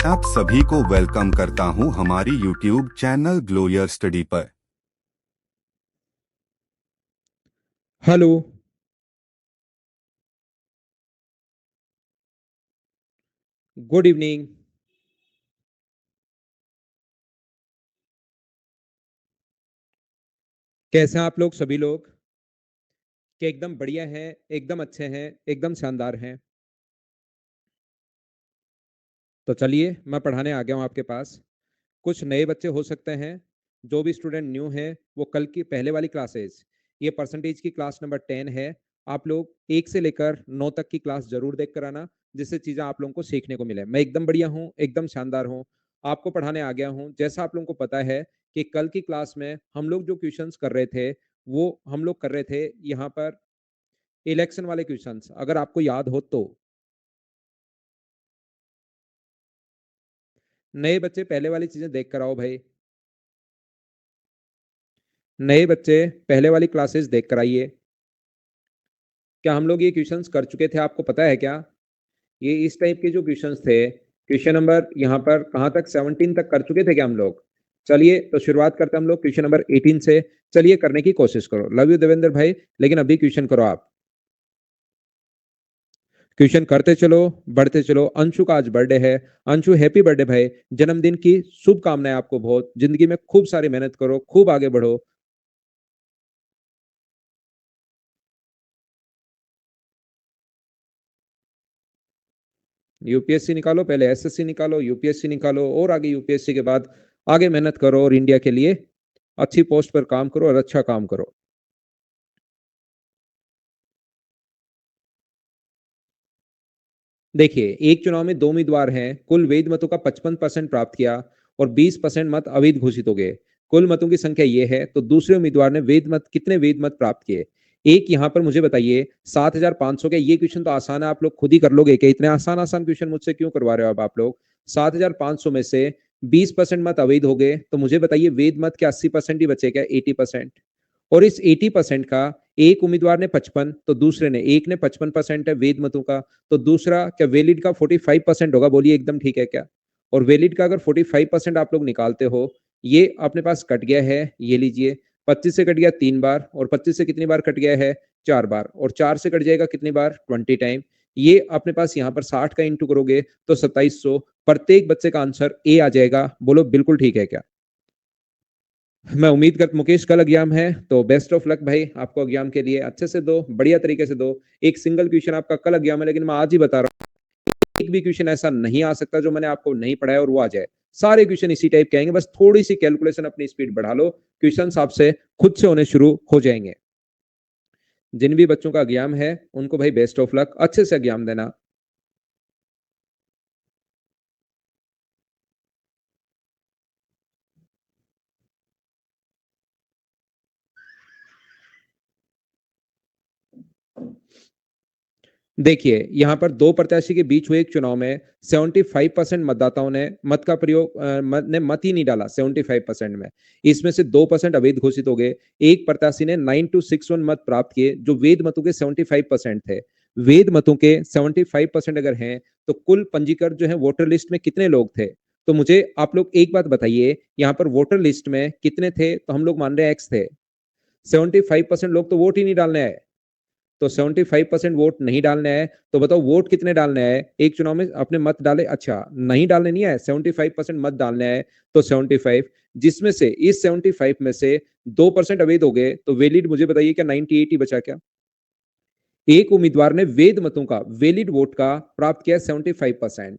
आप सभी को वेलकम करता हूं हमारी यूट्यूब चैनल ग्लोयर स्टडी पर। हेलो। Good evening. कैसे हैं आप लोग सभी लोग? कि एकदम बढ़िया हैं, एकदम अच्छे हैं, एकदम शानदार हैं। तो चलिए मैं पढ़ाने आ गया हूं आपके पास। कुछ नए बच्चे हो सकते हैं, जो भी स्टूडेंट न्यू हैं वो कल की पहले वाली क्लासेस, ये परसेंटेज की क्लास नंबर 10 है। आप लोग 1 से लेकर 9 तक की क्लास जरूर देख कर आना, जिससे चीजें आप लोगों को सीखने को मिले। मैं एकदम बढ़िया हूँ, एकदम शानदार हूँ, आपको पढ़ाने आ गया हूँ। जैसा आप लोगों को पता है कि कल की क्लास में हम लोग जो क्वेश्चंस कर रहे थे, वो हम लोग कर रहे थे यहाँ पर इलेक्शन वाले क्वेश्चंस, अगर आपको याद हो तो। नए बच्चे पहले वाली चीजें देख कर आओ भाई। नए बच्चे पहले वाली क्लासेस देख कर आइए। क्या हम लोग ये क्वेश्चंस कर चुके थे, आपको पता है क्या? ये इस टाइप के जो क्वेश्चंस थे, क्वेश्चन नंबर यहाँ पर कहाँ तक 17 तक कर चुके थे क्या हम लोग? चलिए तो शुरुआत करते हैं हम लोग क्वेश्चन नंबर 18 से। चलिए करने की कोशिश करो। लव यू देवेंद्र भाई, लेकिन अभी क्वेश्चन करो आप। क्वेश्चन करते चलो, बढ़ते चलो। अंशु का आज बर्थडे है। अंशु हैप्पी बर्थडे भाई, जन्मदिन की शुभकामनाएं आपको बहुत। जिंदगी में खूब सारी मेहनत करो, खूब आगे बढ़ो। यूपीएससी निकालो, पहले एसएससी निकालो, यूपीएससी निकालो, और आगे यूपीएससी के बाद आगे मेहनत करो और इंडिया के लिए अच्छी पोस्ट पर काम करो और अच्छा काम करो। देखिए, एक चुनाव में 2 उम्मीदवार हैं, कुल वैध मतों का 55% प्राप्त किया और 20% मत अवैध घोषित हो गए। कुल मतों की संख्या यह है, तो दूसरे उम्मीदवार ने वैध मत कितने वैध मत प्राप्त किए? एक यहां पर मुझे बताइए 7500 के। ये क्वेश्चन तो आसान है, आप लोग खुद ही कर लोगे। क्या इतने आसान आसान क्वेश्चन मुझसे क्यों करवा रहे हो अब आप लोग? 7500 में से 20% मत अवैध हो गए, तो मुझे बताइए वैध मत के 80% ही बचे क्या? 80%। और इस 80% का एक उम्मीदवार ने 55, तो दूसरे ने, एक ने 55% है वेद मतों का, तो दूसरा क्या वैलिड का 45% होगा? बोलिए एकदम ठीक है क्या? और वैलिड का अगर 45% आप लोग निकालते हो, ये अपने पास कट गया है, ये लीजिए। 25 से कट गया 3 बार, और 25 से कितनी बार कट गया है? 4 बार, और 4 से कट जाएगा कितनी बार? 20 टाइम। ये अपने पास यहाँ पर 60 का इंटू करोगे तो 2700। प्रत्येक बच्चे का आंसर ए आ जाएगा। बोलो बिल्कुल ठीक है क्या? मैं उम्मीद कर, मुकेश कल एग्जाम है तो बेस्ट ऑफ लक भाई आपको एग्जाम के लिए। अच्छे से दो, बढ़िया तरीके से दो। एक सिंगल क्वेश्चन आपका कल एग्जाम है, लेकिन मैं आज ही बता रहा हूँ, एक भी क्वेश्चन ऐसा नहीं आ सकता जो मैंने आपको नहीं पढ़ाया और वो आ जाए। सारे क्वेश्चन इसी टाइप के आएंगे, बस थोड़ी सी कैलकुलेशन, अपनी स्पीड बढ़ा लो, क्वेश्चन आपसे खुद से होने शुरू हो जाएंगे। जिन भी बच्चों का एग्जाम है उनको भाई बेस्ट ऑफ लक, अच्छे से एग्जाम देना। देखिए, यहाँ पर दो प्रत्याशी के बीच हुए एक चुनाव में 75% मतदाताओं ने मत का प्रयोग मत ही नहीं डाला 75% में। इसमें से 2% अवैध घोषित हो गए। एक प्रत्याशी ने 9261 मत प्राप्त किए, जो वैध मतों के 75% थे। वैध मतों के 75% अगर हैं, तो कुल पंजीकृत जो है वोटर लिस्ट में कितने लोग थे? तो मुझे आप लोग एक बात बताइए, यहाँ पर वोटर लिस्ट में कितने थे? तो हम लोग मान रहे हैं एक्स थे। 75% लोग तो वोट ही नहीं डालने आए, तो 75% वोट नहीं डालने आए। तो बताओ वोट कितने डालने आए? एक चुनाव में अपने मत डाले, अच्छा नहीं डालने नहीं आए, 75% मत डालने आए। तो 75, जिसमें से इस 75 में से 2% अवैध हो गए, तो वैलिड मुझे बताइए क्या 98 ही बचा क्या? एक उम्मीदवार ने वैध मतों का, वैलिड वोट का प्राप्त किया 75%,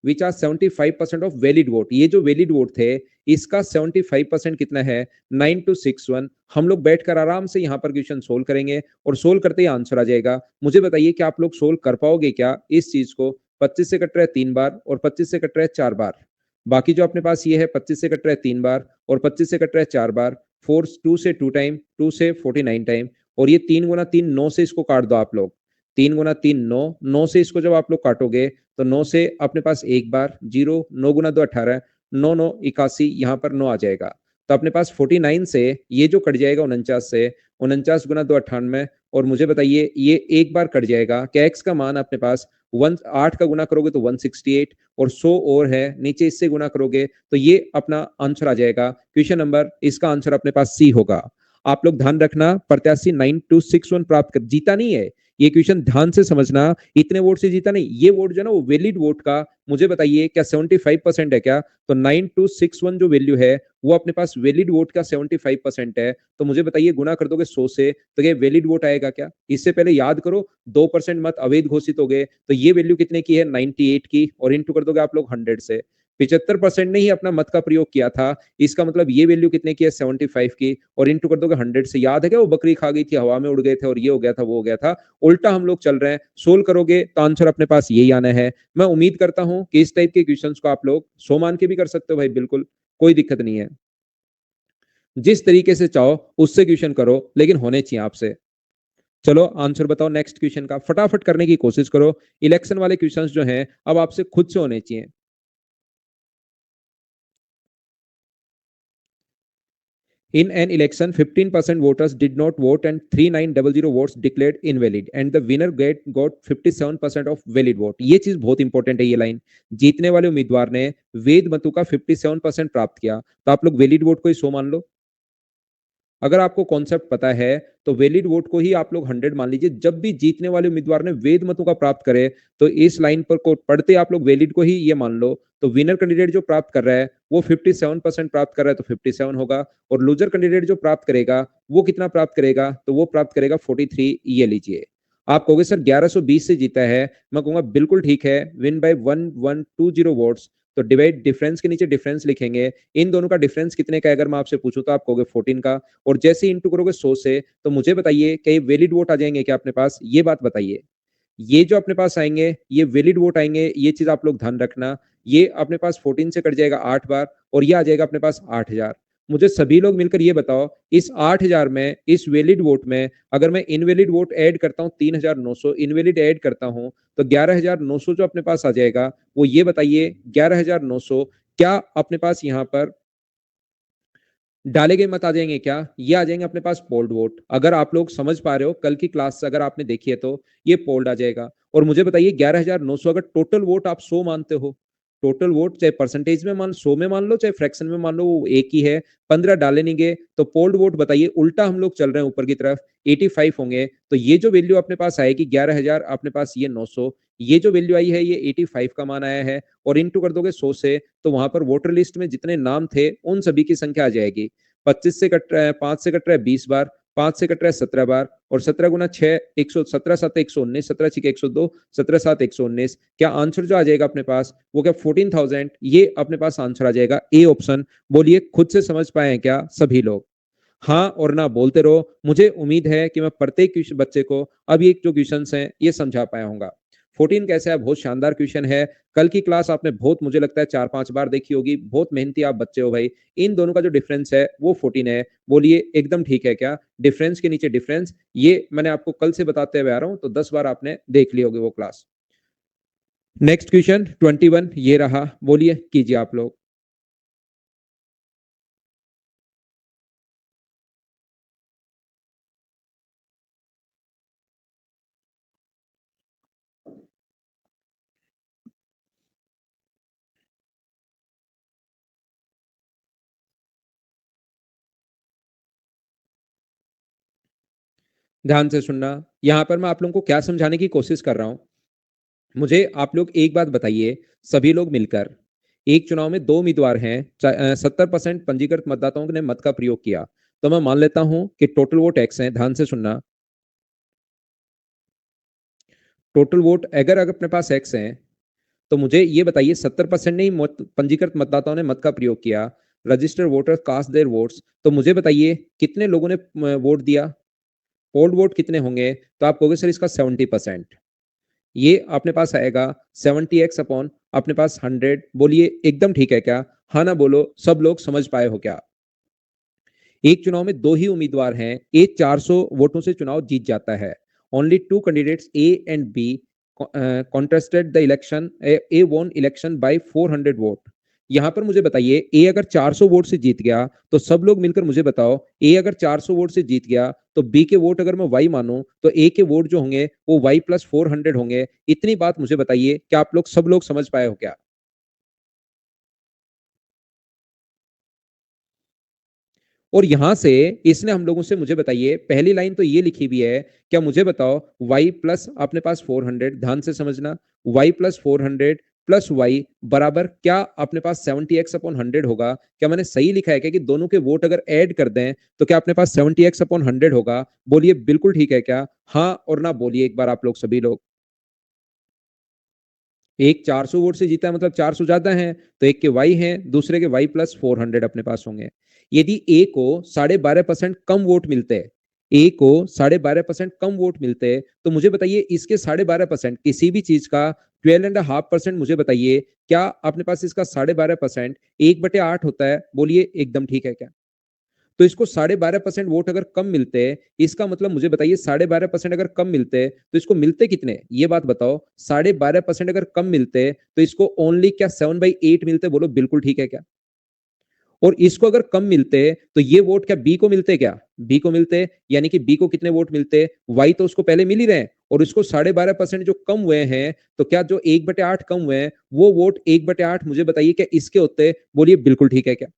which are 75% of valid vote. ये जो वैलिड वोट थे, इसका 75% कितना है? 9261। हम लोग बैठकर आराम से यहाँ पर क्वेश्चन सोल्व करेंगे, और सोल्व करते ही आंसर आ जाएगा। मुझे बताइए कि आप लोग सोल्व कर पाओगे क्या इस चीज को? 25 से कट रहा है 3 बार, और 25 से कट रहा है 4 बार। बाकी जो अपने पास ये है, 25 से कट रहा है 3 बार, और 25 से कट रहा है 4 बार। 2 से 2 टाइम, 2 से 49 टाइम, और ये 3 गुना 3 9 से इसको काट दो आप लोग। 3 गुना 3 9, 9 से इसको जब आप लोग काटोगे, तो 9 से अपने पास एक बार जीरो, 9 गुना 2 18, 9 9 81, यहाँ पर 9 आ जाएगा। तो अपने पास 49 से ये जो कट जाएगा 49 से, 49 गुना 2 98, और मुझे बताइए ये एक बार कट जाएगा। क्या एक्स का मान अपने पास 8 का गुना करोगे तो 168 और 100 और है नीचे, इससे गुना करोगे तो ये अपना आंसर आ जाएगा। क्वेश्चन नंबर इसका आंसर अपने पास सी होगा। आप लोग ध्यान रखना, प्रत्याशी 9261 प्राप्त कर जीता नहीं है। ये क्वेश्चन ध्यान से समझना, इतने वोट से जीता नहीं। ये वोट जो है ना वो वैलिड वोट का, मुझे बताइए क्या 75% है क्या? तो 9261 जो वैल्यू है वो अपने पास वैलिड वोट का 75% है। तो मुझे बताइए गुना कर दोगे 100 से तो ये वैलिड वोट आएगा क्या? इससे पहले याद करो 2% मत अवैध घोषित हो गए, तो ये वैल्यू कितने की है? 98 की, और इंटू कर दोगे आप लोग 100 से। 75% ने ही अपना मत का प्रयोग किया था, इसका मतलब ये वैल्यू कितने की है? 75 की, और इंटू कर दोगे 100 से। याद है क्या वो बकरी खा गई थी, हवा में उड़ गए थे और ये हो गया था वो हो गया था। उल्टा हम लोग चल रहे हैं, सोल्व करोगे तो आंसर अपने पास यही आना है। मैं उम्मीद करता हूं कि इस टाइप के क्वेश्चंस को आप लोग 100 मान के भी कर सकते हो भाई, बिल्कुल कोई दिक्कत नहीं है। जिस तरीके से चाहो उससे क्वेश्चन करो, लेकिन होने चाहिए आपसे। चलो आंसर बताओ नेक्स्ट क्वेश्चन का, फटाफट करने की कोशिश करो। इलेक्शन वाले क्वेश्चंस जो हैं अब आपसे खुद से होने चाहिए। In an election, 15% voters did not vote and 3900 votes declared invalid and the winner got 57% of valid vote। ये चीज बहुत इंपॉर्टेंट है, ये लाइन। जीतने वाले उम्मीदवार ने वैध मतों का 57% प्राप्त किया, तो आप लोग वैलिड वोट को ही 100 मान लो। अगर आपको कॉन्सेप्ट पता है तो वैलिड वोट को ही आप लोग 100 मान लीजिए। जब भी जीतने वाले उम्मीदवार ने वैध मतों का प्राप्त करे तो इस लाइन पर को पढ़ते आप लोग वैलिड को ही ये मान लो। तो विनर कैंडिडेट जो प्राप्त कर रहा है वो 57% प्राप्त कर रहा है, तो 57 होगा। और लूजर कैंडिडेट जो प्राप्त करेगा वो कितना प्राप्त करेगा? तो वो प्राप्त करेगा 43। ये लीजिए। आप कहोगे सर 1120 से जीता है, मैं कहूंगा बिल्कुल ठीक है, विन बाय 1120 वोट्स। तो डिवाइड डिफरेंस के नीचे डिफरेंस लिखेंगे, इन दोनों का डिफरेंस कितने का है अगर मैं आपसे पूछूं तो आप कहोगे 14 का। और जैसे ही इंटू करोगे 100 से, तो मुझे बताइए क्या ये वैलिड वोट आ जाएंगे क्या अपने पास? ये बात बताइए। ये जो अपने पास आएंगे ये वैलिड वोट आएंगे, ये चीज आप लोग ध्यान रखना। ये अपने पास 14 से कट जाएगा 8 बार, और ये आ जाएगा अपने पास 8000। मुझे सभी लोग मिलकर ये बताओ, इस 8000 में, इस वैलिड वोट में अगर मैं इनवैलिड वोट ऐड करता हूं 3900, इनवैलिड ऐड करता हूं तो 11900 जो अपने पास आ जाएगा, वो ये बताइए 11900 क्या अपने पास यहां पर डाले गए मत आ जाएंगे क्या? ये आ जाएंगे अपने पास पोल्ड वोट। अगर आप लोग समझ पा रहे हो, कल की क्लास अगर आपने देखी है तो ये पोल्ड आ जाएगा। और मुझे बताइए 11900 अगर टोटल वोट आप 100 मानते हो, टोटल वोट चाहे परसेंटेज में मान 100 में मान लो चाहे फ्रैक्शन में मान लो, वो एक ही है। 15 डाले नहीं गए, तो पोल्ड वोट बताइए, उल्टा हम लोग चल रहे हैं ऊपर की तरफ, 85 होंगे। तो ये जो वैल्यू अपने पास आएगी 11000, अपने पास ये 900, ये जो वैल्यू आई है ये 85 का मान आया है। और इंटू कर दोगे 100 से, तो वहां पर वोटर लिस्ट में जितने नाम थे उन सभी की संख्या आ जाएगी। 25 से कट रहा है, 5 से कट रहा है 20 बार, 5 से कट रहा है 17 बार, और 17 गुना 6 117, 7 119, 17 6 102, 17 7 119। क्या आंसर जो आ जाएगा अपने पास वो क्या 14,000? ये अपने पास आंसर आ जाएगा ए ऑप्शन। बोलिए खुद से समझ पाए हैं क्या सभी लोग? हाँ और ना बोलते रहो, मुझे उम्मीद है कि मैं प्रत्येक बच्चे को अब ये जो क्वेश्चन हैं ये समझा पाया होगा। 14 कैसे है? बहुत शानदार क्वेश्चन है। कल की क्लास आपने बहुत, मुझे लगता है 4-5 बार देखी होगी, बहुत मेहनती आप बच्चे हो भाई। इन दोनों का जो डिफरेंस है वो 14 है। बोलिए एकदम ठीक है क्या? डिफरेंस के नीचे डिफरेंस, ये मैंने आपको कल से बताते हुए आ रहा हूं, तो 10 बार आपने देख ली होगी वो क्लास। नेक्स्ट क्वेश्चन 21 ये रहा, बोलिए कीजिए आप लोग। ध्यान से सुनना, यहां पर मैं आप लोगों को क्या समझाने की कोशिश कर रहा हूं। मुझे आप लोग एक बात बताइए, सभी लोग मिलकर, एक चुनाव में दो उम्मीदवार हैं, 70% पंजीकृत मतदाताओं ने मत का प्रयोग किया, तो मैं मान लेता हूं कि टोटल वोट एक्स है। ध्यान से सुनना, टोटल वोट अगर अगर अपने पास एक्स है, तो मुझे ये बताइए 70% ने ही पंजीकृत मतदाताओं ने मत का प्रयोग किया, registered voter cast their votes. तो मुझे बताइए कितने लोगों ने वोट दिया, पोल्ड वोट कितने होंगे? तो आप कहोगे सर इसका 70%। ये अपने पास आएगा 70x अपॉन अपने पास 100। बोलिए एकदम ठीक है क्या? हाँ ना बोलो, सब लोग समझ पाए हो क्या? एक चुनाव में दो ही उम्मीदवार हैं, ए 400 वोटों से चुनाव जीत जाता है। Only two candidates A and B contested the election, a won election by 400 vote. यहाँ पर मुझे बताइए ए अगर 400 वोट से जीत गया तो सब लोग मिलकर मुझे बताओ, ए अगर 400 वोट से जीत गया तो बी के वोट अगर मैं वाई मानूं तो ए के वोट जो होंगे वो वाई प्लस 400 होंगे। इतनी बात मुझे बताइए, क्या आप लोग सब लोग समझ पाए हो क्या? और यहां से इसने हम लोगों से, मुझे बताइए, पहली लाइन तो ये लिखी हुई है, क्या मुझे बताओ y प्लस अपने पास 400, ध्यान से समझना, y प्लस 400 प्लस वाई बराबर क्या अपने पास 70x/100 होगा? क्या मैंने सही लिखा है क्या कि दोनों के वोट अगर ऐड कर दें तो क्या अपने पास 70x/100 होगा? बोलिए बिल्कुल ठीक है क्या? हाँ और ना बोलिए एक बार आप लोग सभी लोग। एक 400 वोट से जीता है मतलब 400 ज्यादा है, तो एक के वाई है, दूसरे के वाई प्लस 400 अपने पास होंगे। यदि ए को 12.5% कम वोट मिलते हैं, ए को 12.5% कम वोट मिलते हैं, तो मुझे बताइए इसके 12.5% किसी भी चीज का 12.5%, मुझे बताइए क्या अपने पास इसका 12.5% 1/8 होता है? बोलिए एकदम ठीक है क्या? तो इसको 12.5% वोट अगर कम मिलते हैं, इसका मतलब मुझे बताइए 12.5% अगर कम मिलते हैं तो इसको मिलते कितने, ये बात बताओ। 12.5% अगर कम मिलते हैं तो इसको ओनली क्या 7/8 मिलते? बोलो बिल्कुल ठीक है क्या? और इसको अगर कम मिलते हैं तो ये वोट क्या बी को मिलते? क्या बी को मिलते? यानी कि बी को कितने वोट मिलते? वाई तो उसको पहले मिल ही रहे हैं, और उसको 12.5% जो कम हुए हैं, तो क्या जो 1/8 कम हुए हैं वो वोट 1/8 मुझे बताइए क्या इसके होते? बोलिए बिल्कुल ठीक है क्या?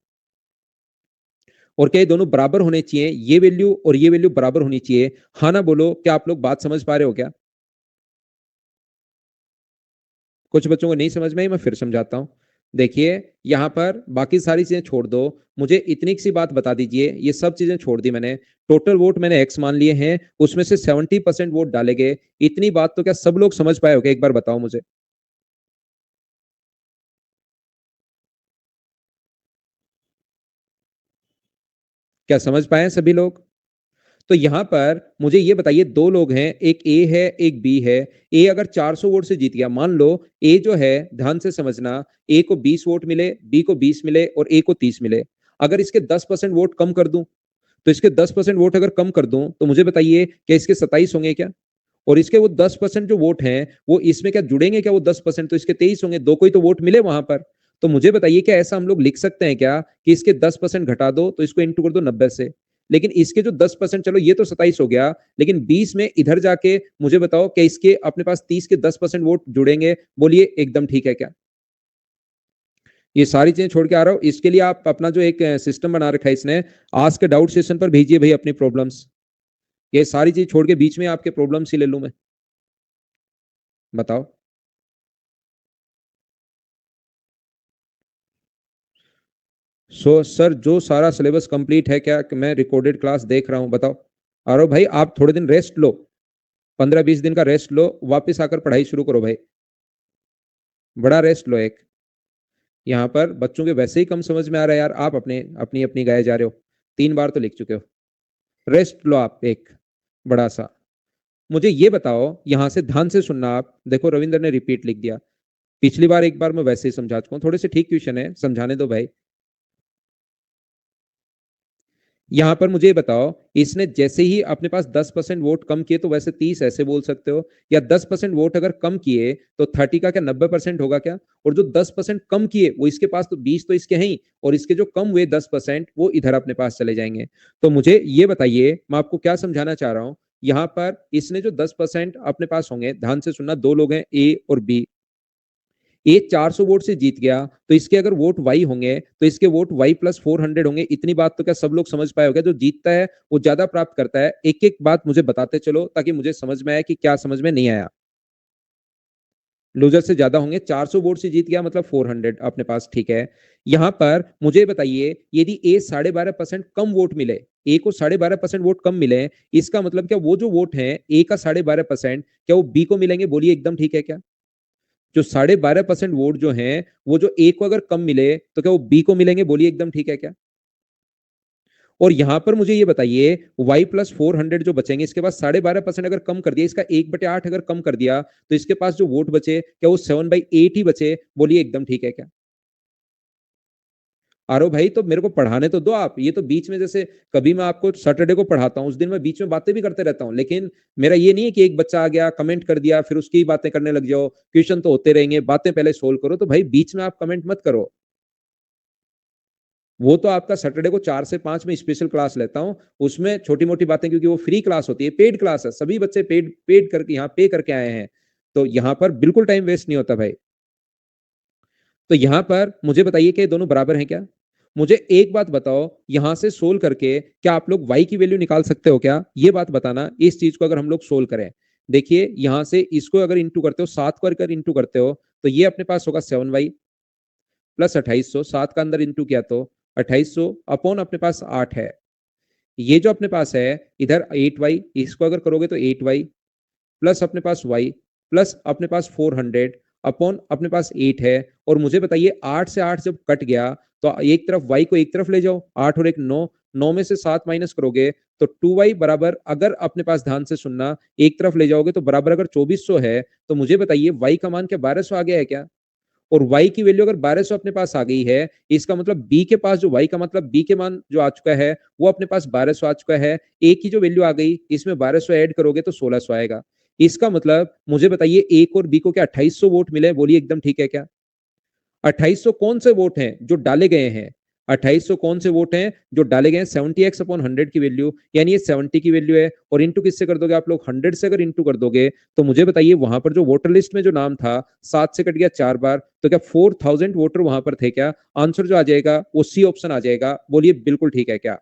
और क्या ये दोनों बराबर होने चाहिए, ये वैल्यू और ये वैल्यू बराबर होनी चाहिए? हाँ ना बोलो, क्या आप लोग बात समझ पा रहे हो क्या? कुछ बच्चों को नहीं समझ में आई, मैं फिर समझाता हूं। देखिए यहां पर बाकी सारी चीजें छोड़ दो, मुझे इतनी सी बात बता दीजिए, ये सब चीजें छोड़ दी मैंने, टोटल वोट मैंने एक्स मान लिए हैं, उसमें से 70% वोट डाले गए। इतनी बात तो क्या सब लोग समझ पाए हो क्या? एक बार बताओ मुझे। क्या समझ पाए हैं सभी लोग? तो यहां पर मुझे ये बताइए, दो लोग हैं, एक ए है एक बी है। ए अगर 400 वोट से जीत गया, मान लो ए जो है, ध्यान से समझना, ए को 20 वोट मिले, बी को 20 मिले और ए को 30 मिले। अगर इसके 10% वोट कम कर दूं, तो इसके 10% वोट अगर कम कर दूं तो मुझे बताइए क्या इसके 27 होंगे क्या? और इसके वो 10% जो वोट हैं वो इसमें क्या जुड़ेंगे क्या? वो 10% तो इसके 23 होंगे, दो कोई तो वोट मिले वहां पर। तो मुझे बताइए क्या ऐसा हम लोग लिख सकते हैं क्या कि इसके 10% घटा दो तो इसको इंटू कर दो 90 से? लेकिन इसके जो 10%, चलो ये तो 27 हो गया, लेकिन 20 में इधर जाके मुझे बताओ क्या इसके अपने पास 30 के 10% वोट जुड़ेंगे? बोलिए एकदम ठीक है क्या? ये सारी चीजें छोड़ के आ रहा हूं, इसके लिए आप अपना जो एक सिस्टम बना रखा है इसने, आस्क डाउट सेशन पर भेजिए भाई अपनी प्रॉब्लम्स। ये सारी चीज छोड़ के बीच में आपके प्रॉब्लम्स ही ले लूं मैं? बताओ। सर जो सारा सिलेबस कंप्लीट है क्या कि मैं रिकॉर्डेड क्लास देख रहा हूं? बताओ। आरो भाई आप थोड़े दिन रेस्ट लो, 15-20 दिन का रेस्ट लो, वापस आकर पढ़ाई शुरू करो भाई। बड़ा रेस्ट लो एक। यहाँ पर बच्चों के वैसे ही कम समझ में आ रहा है यार, आप अपने अपनी अपनी गाए जा रहे हो, 3 बार तो लिख चुके हो। रेस्ट लो आप एक बड़ा सा। मुझे ये बताओ, यहां से ध्यान से सुनना आप, देखो रविंद्र ने रिपीट लिख दिया, पिछली बार एक बार मैं वैसे ही समझा चुका हूँ, थोड़े से ठीक क्वेश्चन है, समझाने दो भाई। यहां पर मुझे बताओ, इसने जैसे ही अपने पास 10% वोट कम किए, तो वैसे 30 ऐसे बोल सकते हो, या 10% वोट अगर कम किए तो 30 का क्या 90% होगा क्या? और जो 10% कम किए वो इसके पास, तो 20 तो इसके हैं ही, और इसके जो कम हुए 10% वो इधर अपने पास चले जाएंगे। तो मुझे ये बताइए, मैं आपको क्या समझाना चाह रहा हूं। यहां पर इसने जो 10% अपने पास होंगे, ध्यान से सुनना, दो लोग हैं ए और बी। ए 400 वोट से जीत गया तो इसके अगर वोट वाई होंगे तो इसके वोट वाई प्लस 400 होंगे। इतनी बात तो क्या सब लोग समझ पाए होगा? जो जीतता है वो ज्यादा प्राप्त करता है। एक एक बात मुझे बताते चलो ताकि मुझे समझ में आए कि क्या समझ में नहीं आया। लूजर से ज्यादा होंगे, 400 वोट से जीत गया मतलब 400 अपने पास, ठीक है। यहां पर मुझे बताइए, यदि ए 12.5% कम वोट मिले, ए को 12.5% वोट कम मिले, इसका मतलब क्या वो जो वोट है ए का 12.5%, क्या वो बी को मिलेंगे? बोलिए एकदम ठीक है क्या? जो 12.5% वोट जो हैं वो जो ए को अगर कम मिले तो क्या वो बी को मिलेंगे? बोलिए एकदम ठीक है क्या? और यहां पर मुझे ये बताइए, वाई प्लस 400 जो बचेंगे, इसके पास 12.5% अगर कम कर दिया, इसका 1/8 अगर कम कर दिया, तो इसके पास जो वोट बचे क्या वो 7/8 ही बचे? बोलिए एकदम ठीक है क्या? आरो भाई तो मेरे को पढ़ाने तो दो आप, ये तो बीच में जैसे कभी मैं आपको सैटरडे को पढ़ाता हूँ उस दिन मैं बीच में बातें भी करते रहता हूँ, लेकिन मेरा ये नहीं है कि एक बच्चा आ गया कमेंट कर दिया फिर उसकी बातें करने लग जाओ, क्वेश्चन तो होते रहेंगे, बातें पहले सोल्व करो। तो भाई बीच में आप कमेंट मत करो। वो तो आपका सैटरडे को 4 से 5 में स्पेशल क्लास लेता हूँ, उसमें छोटी-मोटी बातें, क्योंकि वो फ्री क्लास होती है, पेड क्लास है, सभी बच्चे पेड पेड करके यहाँ पे करके आए हैं, तो यहाँ पर बिल्कुल टाइम वेस्ट नहीं होता भाई। तो यहाँ पर मुझे बताइए कि ये दोनों बराबर हैं क्या? मुझे एक बात बताओ, यहाँ से सोल्व करके क्या आप लोग y की वैल्यू निकाल सकते हो क्या? ये बात बताना, इस चीज को अगर हम लोग सोल्व करें। देखिए यहाँ से इसको अगर इंटू करते हो, 7 को अगर इंटू करते हो, तो ये अपने पास होगा 7y प्लस 2800, 7 का अंदर इंटू किया तो 2800 अपॉन अपने पास 8 है। ये जो अपने पास है इधर 8y, इसको अगर करोगे तो 8y प्लस अपने पास y प्लस अपने पास 400 अपॉन अपने पास 8 है। और मुझे बताइए 8 से 8 जब कट गया तो एक तरफ y को एक तरफ ले जाओ, 8 और एक 9, 9 में से 7 माइनस करोगे तो 2y बराबर, अगर अपने पास ध्यान से सुनना, एक तरफ ले जाओगे तो बराबर अगर 2400 है, तो मुझे बताइए y का मान क्या 1200 आ गया है क्या? और y की वैल्यू अगर 1200 अपने पास आ गई है, इसका मतलब b के पास जो y का मतलब b के मान जो आ चुका है वो अपने पास 1200 आ चुका है। a की जो वैल्यू आ गई, इसमें 1200 ऐड करोगे तो 1600 आएगा। इसका मतलब मुझे बताइए a को और b को क्या 2800 वोट मिले? बोलिए एकदम ठीक है क्या? 2800 कौन से वोट हैं जो डाले गए हैं? 2800 कौन से वोट हैं जो डाले गए हैं? 70x अपॉन 100 की वैल्यू, यानी ये 70 की वैल्यू है। और इंटू किससे कर दोगे आप लोग? 100 से अगर इंटू कर दोगे तो मुझे बताइए वहां पर जो वोटर लिस्ट में जो नाम था 7 से कट गया 4 बार, तो क्या 4000 वोटर वहां पर थे क्या? आंसर जो आ जाएगा वो सी ऑप्शन आ जाएगा। बोलिए बिल्कुल ठीक है क्या?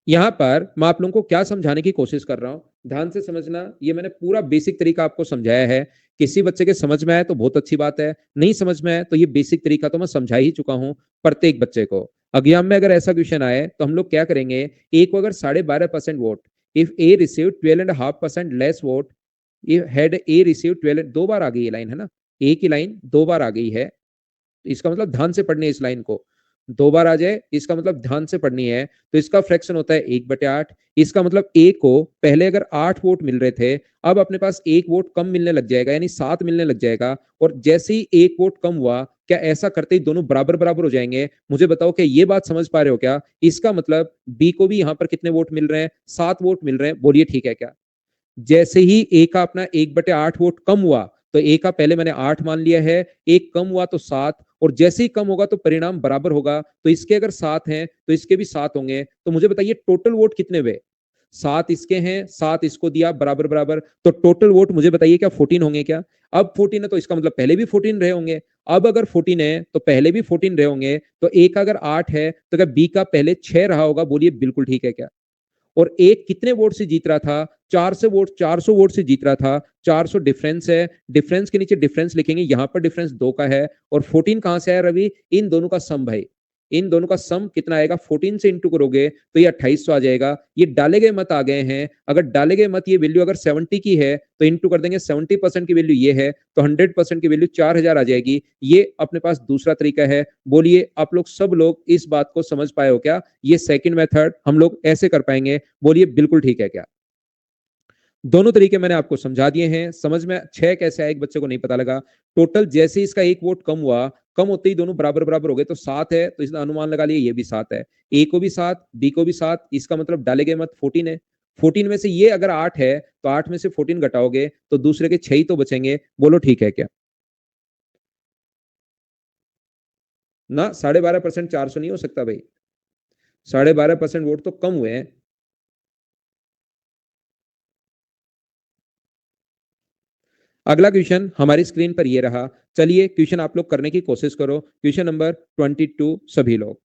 यहाँ पर मैं आप लोगों को क्या समझाने की कोशिश कर रहा हूँ, ध्यान से समझना। ये मैंने पूरा बेसिक तरीका आपको समझाया है। किसी बच्चे के समझ में आए तो बहुत अच्छी बात है, नहीं समझ में आए तो ये बेसिक तरीका तो मैं समझा ही चुका हूँ प्रत्येक बच्चे को। एग्जाम में अगर ऐसा क्वेश्चन आए तो हम लोग क्या करेंगे, ए को अगर 12.5% vote, if A receive 12.5% less vote, had a receive 12, दो बार आ गई ये लाइन है ना, ए की लाइन दो बार आ गई है, इसका मतलब ध्यान से पढ़नी है इस लाइन को, दो बार आ जाए इसका मतलब ध्यान से पढ़नी है। तो इसका फ्रैक्शन होता है 1/8। इसका मतलब ए को पहले अगर 8 वोट मिल रहे थे, अब अपने पास एक वोट कम मिलने लग जाएगा, यानी 7 मिलने लग जाएगा। और जैसे ही एक वोट कम हुआ, क्या ऐसा करते ही दोनों बराबर बराबर हो जाएंगे? मुझे बताओ कि ये बात समझ पा रहे हो क्या? इसका मतलब बी को भी यहां पर कितने वोट मिल रहे हैं? 7 वोट मिल रहे हैं। बोलिए ठीक है क्या? जैसे ही ए का अपना 1/8 वोट कम हुआ, तो ए का पहले मैंने 8 मान लिया है, एक कम हुआ तो 7, और जैसे ही कम होगा तो परिणाम बराबर होगा। तो इसके अगर 7 हैं तो इसके भी 7 होंगे। तो मुझे बताइए टोटल वोट कितने हुए? 7 इसके हैं, 7 इसको दिया, बराबर बराबर, तो टोटल वोट मुझे बताइए क्या 14 होंगे क्या? अब 14 है तो इसका मतलब पहले भी 14 रहे होंगे। अब अगर 14 है तो पहले भी 14 रहे होंगे। तो ए का अगर 8 है तो क्या बी का पहले 6 रहा होगा? बोलिए बिल्कुल ठीक है क्या? और एक कितने वोट से जीत रहा था? 400 वोट से जीत रहा था। 400 डिफरेंस है, डिफरेंस के नीचे डिफरेंस लिखेंगे, यहां पर डिफरेंस 2 का है। और 14 कहां से आया रवि? इन दोनों का सम भाई, इन दोनों का सम कितना आएगा? 14 से इंटू करोगे तो ये 2800 आ जाएगा। ये डाले गए मत आ गए हैं, अगर डाले गए मत, ये वैल्यू अगर 70 की है तो इंटू कर देंगे, 70% की वैल्यू ये है, तो 100% की वैल्यू 4000 आ जाएगी। ये अपने पास दूसरा तरीका है। बोलिए आप लोग सब लोग इस बात को समझ पाए हो क्या? ये सेकंड मेथड हम लोग ऐसे कर पाएंगे। बोलिए बिल्कुल ठीक है क्या? दोनों तरीके मैंने आपको समझा दिए हैं। समझ में 6 कैसे आया एक बच्चे को नहीं पता लगा। टोटल जैसे इसका एक वोट कम हुआ, कम होते ही दोनों बराबर बराबर हो गए, तो 7 है तो इसका अनुमान लगा लिया ये भी 7 है। ए को भी 7, बी को भी 7, इसका मतलब डाले गए मत 14 है। 14 में से ये अगर 8 है तो 8 में से 14 घटाओगे तो दूसरे के 6 ही तो बचेंगे। बोलो ठीक है क्या? ना 12.5% 400 नहीं हो सकता भाई, 12.5% वोट तो कम हुए हैं। अगला क्वेश्चन हमारी स्क्रीन पर ये रहा। चलिए क्वेश्चन आप लोग करने की कोशिश करो। क्वेश्चन नंबर 22 सभी लोग।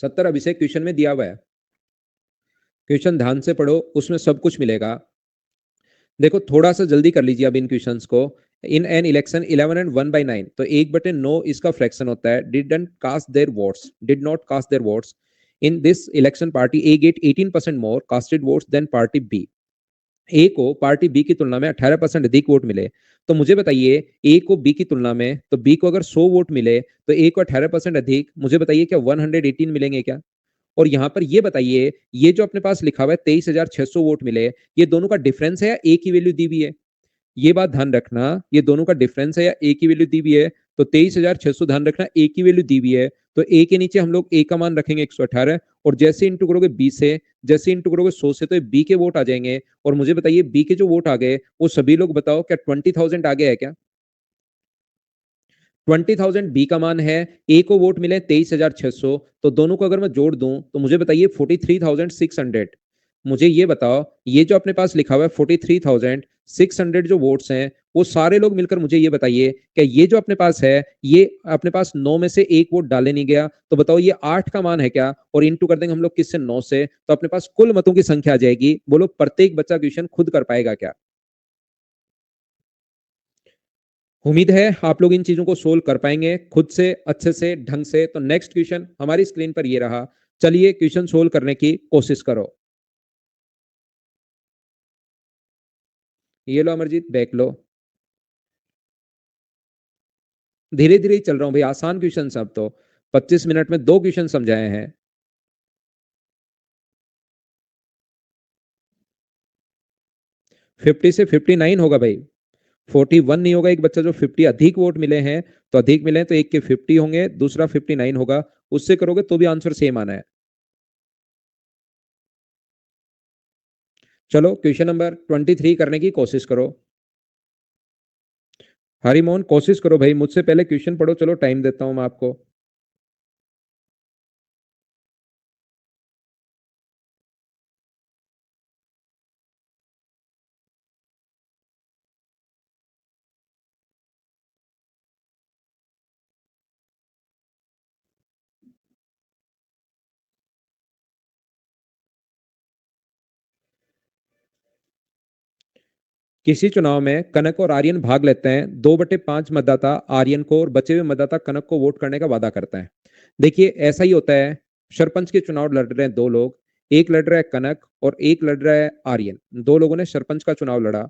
70 अभिषेक क्वेश्चन में दिया हुआ है, क्वेश्चन ध्यान से पढ़ो, उसमें सब कुछ मिलेगा। देखो थोड़ा सा जल्दी कर लीजिए अब इन क्वेश्चंस को। इन एन इलेक्शन 11 एंड 1/9, तो 1/9 इसका फ्रैक्शन होता है। Didn't cast their votes, did not cast their votes in this election, party A get 18% more casted votes than party B. A को पार्टी बी की तुलना में 18% अधिक वोट मिले। तो मुझे बताइए ए को बी की तुलना में, तो बी को अगर 100 वोट मिले तो ए को 18% अधिक, मुझे बताइए क्या 118 मिलेंगे क्या? और यहां पर ये बताइए, ये जो अपने पास लिखा हुआ है 23,600 वोट मिले, ये दोनों का डिफरेंस है या ए की वैल्यू दी हुई है? ये बात ध्यान रखना, ये दोनों का डिफरेंस है या ए की वैल्यू दी हुई है? तो 23,600 ध्यान रखना ए की वैल्यू दी हुई है, तो ए के नीचे हम लोग ए का मान रखेंगे 118 और जैसे इंटू करोगे बी से, जैसे इंटू करोगे 100 से, तो बी के वोट आ जाएंगे। और मुझे बताइए बी के जो वोट आ गए वो सभी लोग बताओ क्या 20,000 आ गया है क्या? 20,000 बी का मान है, ए को वोट मिले 23,600, तो दोनों को अगर मैं जोड़ दूं तो मुझे बताइए 43,600। मुझे ये बताओ ये जो अपने पास लिखा हुआ है 43,600 जो वोट्स हैं वो सारे लोग मिलकर मुझे ये बताइए क्या ये जो अपने पास है ये अपने पास 9 में से एक वोट डाले नहीं गया, तो बताओ ये 8 का मान है क्या? और इंटू कर देंगे हम लोग किससे 9 से, तो अपने पास कुल मतों की संख्या आ जाएगी। बोलो प्रत्येक बच्चा क्वेश्चन खुद कर पाएगा क्या? उम्मीद है आप लोग इन चीजों को सोल्व कर पाएंगे खुद से अच्छे से ढंग से। तो नेक्स्ट क्वेश्चन हमारी स्क्रीन पर ये रहा, चलिए क्वेश्चन सोल्व करने की कोशिश करो। ये लो अमरजीत, बैक लो। धीरे धीरे ही चल रहा हूँ भाई, आसान क्वेश्चन सब तो 25 मिनट में 2 क्वेश्चन समझाए हैं। 50 से 59 होगा भाई, 41 नहीं होगा। एक बच्चा जो 50 अधिक वोट मिले हैं, तो अधिक मिले हैं तो एक के 50 होंगे, दूसरा 59 होगा, उससे करोगे तो भी आंसर सेम आना है। चलो क्वेश्चन नंबर 23 करने की कोशिश करो। हरिमोहन कोशिश करो भाई, मुझसे पहले क्वेश्चन पढ़ो, चलो टाइम देता हूं मैं आपको। किसी चुनाव में कनक और आर्यन भाग लेते हैं, 2/5 मतदाता आर्यन को और बचे हुए मतदाता कनक को वोट करने का वादा करते हैं। देखिए ऐसा ही होता है, सरपंच के चुनाव लड़ रहे हैं दो लोग, एक लड़ रहा है कनक और एक लड़ रहा है आर्यन। दो लोगों ने सरपंच का चुनाव लड़ा।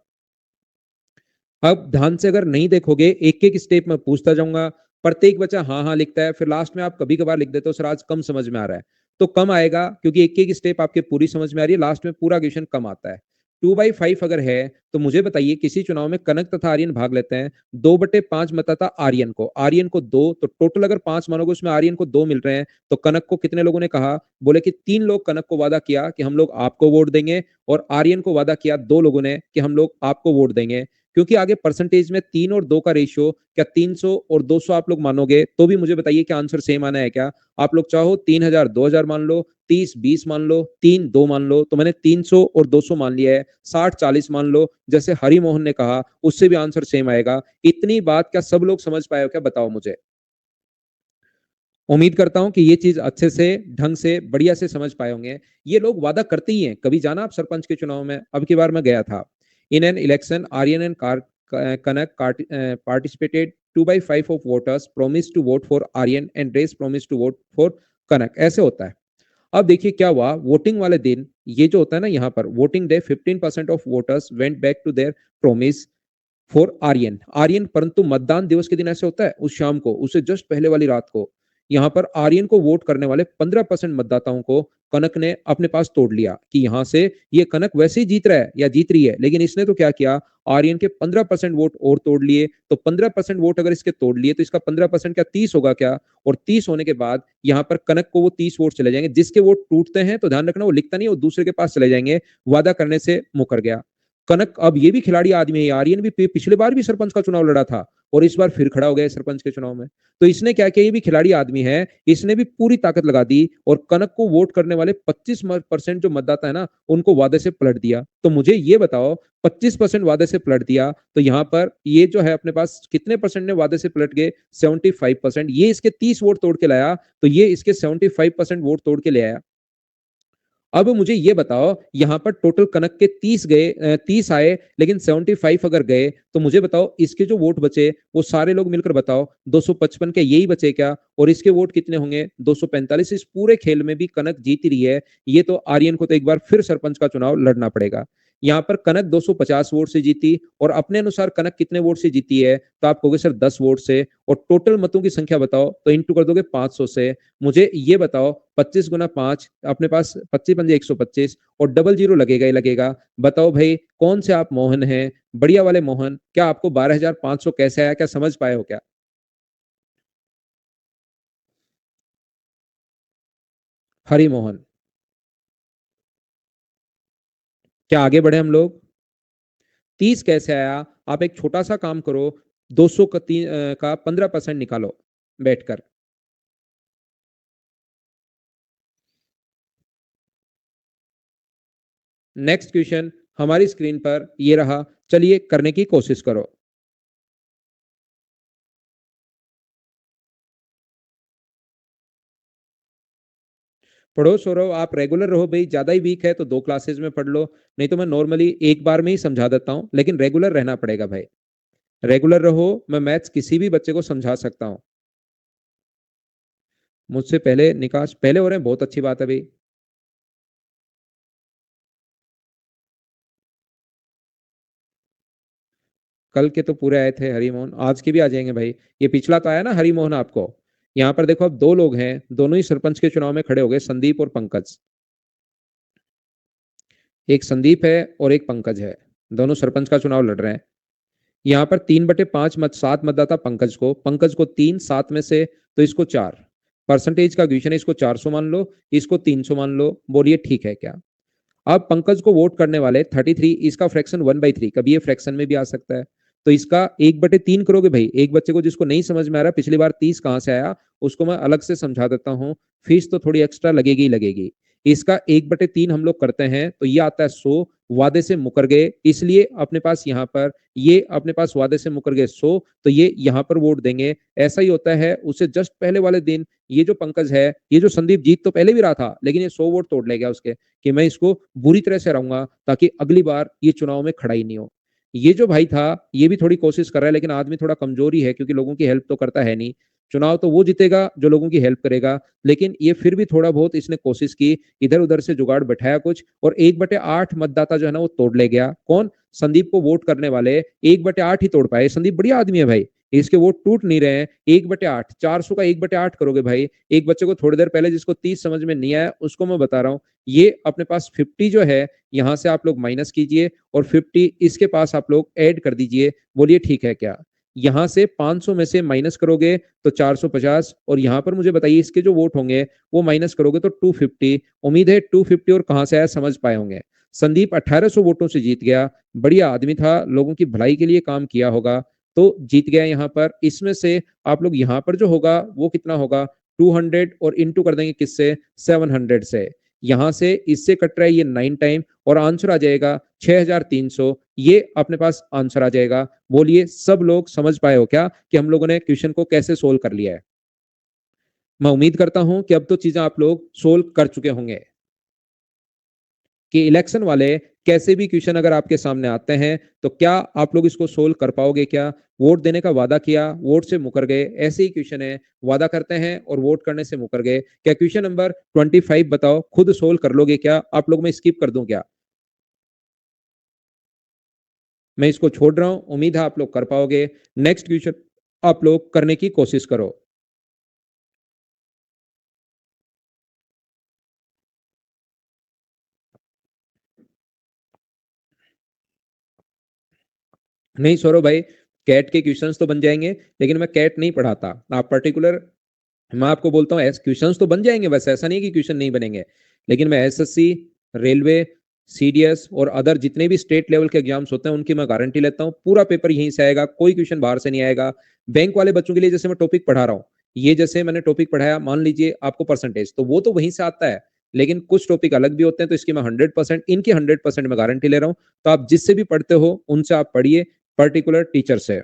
अब ध्यान से अगर नहीं देखोगे, एक एक स्टेप में पूछता जाऊंगा, प्रत्येक बच्चा हाँ हाँ लिखता है, फिर लास्ट में आप कभी कभार लिख देते हो सर आज कम समझ में आ रहा है, तो कम आएगा क्योंकि एक एक स्टेप आपके पूरी समझ में आ रही है, लास्ट में पूरा क्वेश्चन कम आता है। 2/5 अगर है तो मुझे बताइए किसी चुनाव में कनक तथा आर्यन भाग लेते हैं, 2/5 मतदाता आर्यन को दो, तो टोटल अगर 5 मानोगे उसमें आर्यन को 2 मिल रहे हैं, तो कनक को कितने लोगों ने कहा? बोले कि 3 लोग कनक को वादा किया कि हम लोग आपको वोट देंगे, और आर्यन को वादा किया 2 लोगों ने कि हम लोग आपको वोट देंगे। क्योंकि आगे परसेंटेज में 3 और 2 का रेशियो, क्या 300 और 200 आप लोग मानोगे तो भी मुझे बताइए क्या आंसर सेम आना है क्या? आप लोग चाहो 3,000 2,000 मान लो, 30 20 मान लो, 3 2 मान लो, तो मैंने 300 और 200 मान लिया है, 60 40 मान लो, जैसे हरि मोहन ने कहा उससे भी आंसर सेम आएगा। इतनी बात क्या सब लोग समझ पाए हो क्या, बताओ मुझे। उम्मीद करता हूं कि ये चीज अच्छे से ढंग से बढ़िया से समझ पाए होंगे। ये लोग वादा करते ही हैं, कभी जाना आप सरपंच के चुनाव में? अब की बार मैं गया था। In an election Aryan and Kanak participated, 2/5 of voters promise to vote for Aryan and rest promise to vote for Kanak, ऐसे होता है। अब देखिए क्या हुआ, वोटिंग वाले दिन ये जो होता है ना, यहाँ पर voting day 15% of voters went back to their promise for Aryan Aryan, परंतु मतदान दिवस के दिन ऐसे होता है उस शाम को, उससे जस्ट पहले वाली रात को, यहाँ पर आर्यन को वोट करने वाले 15% मतदाताओं को कनक ने अपने पास तोड़ लिया कि यहां से ये कनक वैसे ही जीत रहा है या जीत रही है, लेकिन इसने तो क्या किया, आर्यन के 15% वोट और तोड़ लिए। तो 15% वोट अगर इसके तोड़ लिए तो इसका 15% क्या 30 होगा क्या? और 30 होने के बाद यहाँ पर कनक को वो 30 वोट चले जाएंगे, जिसके वोट टूटते हैं तो ध्यान रखना वो लिखता नहीं, वो दूसरे के पास चले जाएंगे, वादा करने से मुकर गया कनक। अब ये भी खिलाड़ी आदमी है, आर्यन भी पिछले बार भी सरपंच का चुनाव लड़ा था और इस बार फिर खड़ा हो गया सरपंच के चुनाव में। तो इसने क्या किया, ये भी खिलाड़ी आदमी है, इसने भी पूरी ताकत लगा दी और कनक को वोट करने वाले 25% जो मतदाता है ना उनको वादे से पलट दिया। तो मुझे ये बताओ 25% वादे से पलट दिया, तो यहाँ पर ये जो है अपने पास कितने परसेंट ने वादे से पलट गए? 75%। ये इसके 30 वोट तोड़ के लाया, तो ये इसके 75% वोट तोड़ के ले आया। अब मुझे ये बताओ यहां पर टोटल कनक के 30 आए, लेकिन 75 अगर गए, तो मुझे बताओ इसके जो वोट बचे वो सारे लोग मिलकर बताओ 255 के यही बचे क्या? और इसके वोट कितने होंगे? 245। इस पूरे खेल में भी कनक जीत रही है, ये तो आर्यन को तो एक बार फिर सरपंच का चुनाव लड़ना पड़ेगा। यहाँ पर कनक 250 वोट से जीती, और अपने अनुसार कनक कितने वोट से जीती है? तो आप कहोगे सर 10 वोट से, और टोटल मतों की संख्या बताओ तो इंटू कर दोगे 500 से। मुझे ये बताओ 25 गुना 5, अपने पास 25 पंजे 125, और डबल जीरो लगेगा ही लगेगा। बताओ भाई कौन से आप मोहन हैं, बढ़िया वाले मोहन? क्या आपको 12,500 कैसे आया, क्या समझ पाए हो क्या? हरिमोहन। क्या आगे बढ़े हम लोग? 30 कैसे आया? आप एक छोटा सा काम करो, 200 का 15% निकालो बैठकर। नेक्स्ट क्वेश्चन हमारी स्क्रीन पर ये रहा, चलिए करने की कोशिश करो। पढ़ो सौरभ, आप रेगुलर रहो भाई, ज्यादा ही वीक है तो 2 क्लासेस में पढ़ लो, नहीं तो मैं नॉर्मली एक बार में ही समझा देता हूं, लेकिन रेगुलर रहना पड़ेगा भाई। रेगुलर रहो, मैं मैथ्स किसी भी बच्चे को समझा सकता हूं। मुझसे पहले निकाश पहले हो रहे हैं, बहुत अच्छी बात है भाई। कल के तो पूरे आए थे हरिमोहन, आज के भी आ जाएंगे भाई। ये पिछला तो आया ना हरिमोहन आपको। यहाँ पर देखो, अब दो लोग हैं, दोनों ही सरपंच के चुनाव में खड़े हो गए, संदीप और पंकज। एक संदीप है और एक पंकज है, दोनों सरपंच का चुनाव लड़ रहे हैं। यहाँ पर 3/5 7 मतदाता पंकज को 3, 7 में से तो इसको 4। परसेंटेज का क्वेश्चन है, इसको 400 मान लो, इसको 300 मान लो, बोलिए ठीक है क्या? अब पंकज को वोट करने वाले 33, इसका फ्रैक्शन 1/3, कभी ये फ्रैक्शन में भी आ सकता है। तो इसका 1/3 करोगे भाई। एक बच्चे को जिसको नहीं समझ में आ रहा पिछली बार 30 कहां से आया, उसको मैं अलग से समझा देता हूँ। फीस तो थोड़ी एक्स्ट्रा लगेगी ही लगेगी। इसका 1/3 हम लोग करते हैं तो ये आता है 100। वादे से मुकर गए, इसलिए अपने पास यहाँ पर ये अपने पास वादे से मुकर गए 100, तो ये यहाँ पर वोट देंगे। ऐसा ही होता है, उससे जस्ट पहले वाले दिन ये जो पंकज है, ये जो संदीप जीत तो पहले भी रहा था, लेकिन ये 100 वोट तोड़ ले गया उसके, कि मैं इसको बुरी तरह से हराऊंगा ताकि अगली बार ये चुनाव में खड़ा ही नहीं हो। ये जो भाई था, ये भी थोड़ी कोशिश कर रहा है, लेकिन आदमी थोड़ा कमजोरी है, क्योंकि लोगों की हेल्प तो करता है नहीं। चुनाव तो वो जीतेगा जो लोगों की हेल्प करेगा, लेकिन ये फिर भी थोड़ा बहुत इसने कोशिश की, इधर उधर से जुगाड़ बैठाया कुछ, और 1/8 मतदाता जो है ना वो तोड़ ले गया। कौन? संदीप को वोट करने वाले 1/8 ही तोड़ पाए। संदीप बढ़िया आदमी है भाई, इसके वोट टूट नहीं रहे हैं। 1/8, 400 का 1/8 करोगे भाई। एक बच्चे को थोड़ी देर पहले जिसको 30 समझ में नहीं आया, उसको मैं बता रहा हूँ, ये अपने पास 50 जो है, यहां से आप लोग माइनस कीजिए और 50 इसके पास आप लोग ऐड कर दीजिए, बोलिए ठीक है क्या? यहां से 500 में से माइनस करोगे तो 450, और यहां पर मुझे बताइए इसके जो वोट होंगे वो माइनस करोगे तो 250। उम्मीद है 250 और कहां से आया समझ पाए होंगे। संदीप 1800 वोटों से जीत गया, बढ़िया आदमी था, लोगों की भलाई के लिए काम किया होगा, तो जीत गया यहाँ पर। इसमें से आप लोग यहाँ पर जो होगा वो कितना होगा, 200, और इंटू कर देंगे किससे, 700 से। यहां से इससे कट रहा है ये 9 टाइम, और आंसर आ जाएगा 6300। ये अपने पास आंसर आ जाएगा। बोलिए सब लोग समझ पाए हो क्या कि हम लोगों ने क्वेश्चन को कैसे सोल्व कर लिया है? मैं उम्मीद करता हूं कि अब तो चीजें आप लोग सोल्व कर चुके होंगे, कि इलेक्शन वाले कैसे भी क्वेश्चन अगर आपके सामने आते हैं तो क्या आप लोग इसको सोल्व कर पाओगे क्या? वोट देने का वादा किया, वोट से मुकर गए, ऐसे ही क्वेश्चन है, वादा करते हैं और वोट करने से मुकर गए। क्या क्वेश्चन नंबर 25 बताओ, खुद सोल्व कर लोगे क्या? आप लोग मैं स्किप कर दूं क्या? मैं इसको छोड़ रहा हूं, उम्मीद है आप लोग कर पाओगे। नेक्स्ट क्वेश्चन आप लोग करने की कोशिश करो। नहीं सौरभ भाई, कैट के क्वेश्चंस तो बन जाएंगे, लेकिन मैं कैट नहीं पढ़ाता। आप पर्टिकुलर, मैं आपको बोलता हूँ क्वेश्चंस तो बन जाएंगे, बस ऐसा नहीं कि क्वेश्चन नहीं बनेंगे, लेकिन मैं एसएससी, रेलवे, सीडीएस और अदर जितने भी स्टेट लेवल के एग्जाम्स होते हैं उनकी मैं गारंटी लेता हूँ, पूरा पेपर यहीं से आएगा, कोई क्वेश्चन बाहर से नहीं आएगा। बैंक वाले बच्चों के लिए जैसे मैं टॉपिक पढ़ा रहा हूँ, ये जैसे मैंने टॉपिक पढ़ाया, मान लीजिए आपको परसेंटेज, तो वो तो वहीं से आता है, लेकिन कुछ टॉपिक अलग भी होते हैं, तो इसकी मैं 100%, इनकी 100% मैं गारंटी ले रहा हूँ। तो आप जिससे भी पढ़ते हो उनसे आप पढ़िए, पर्टिकुलर टीचर से।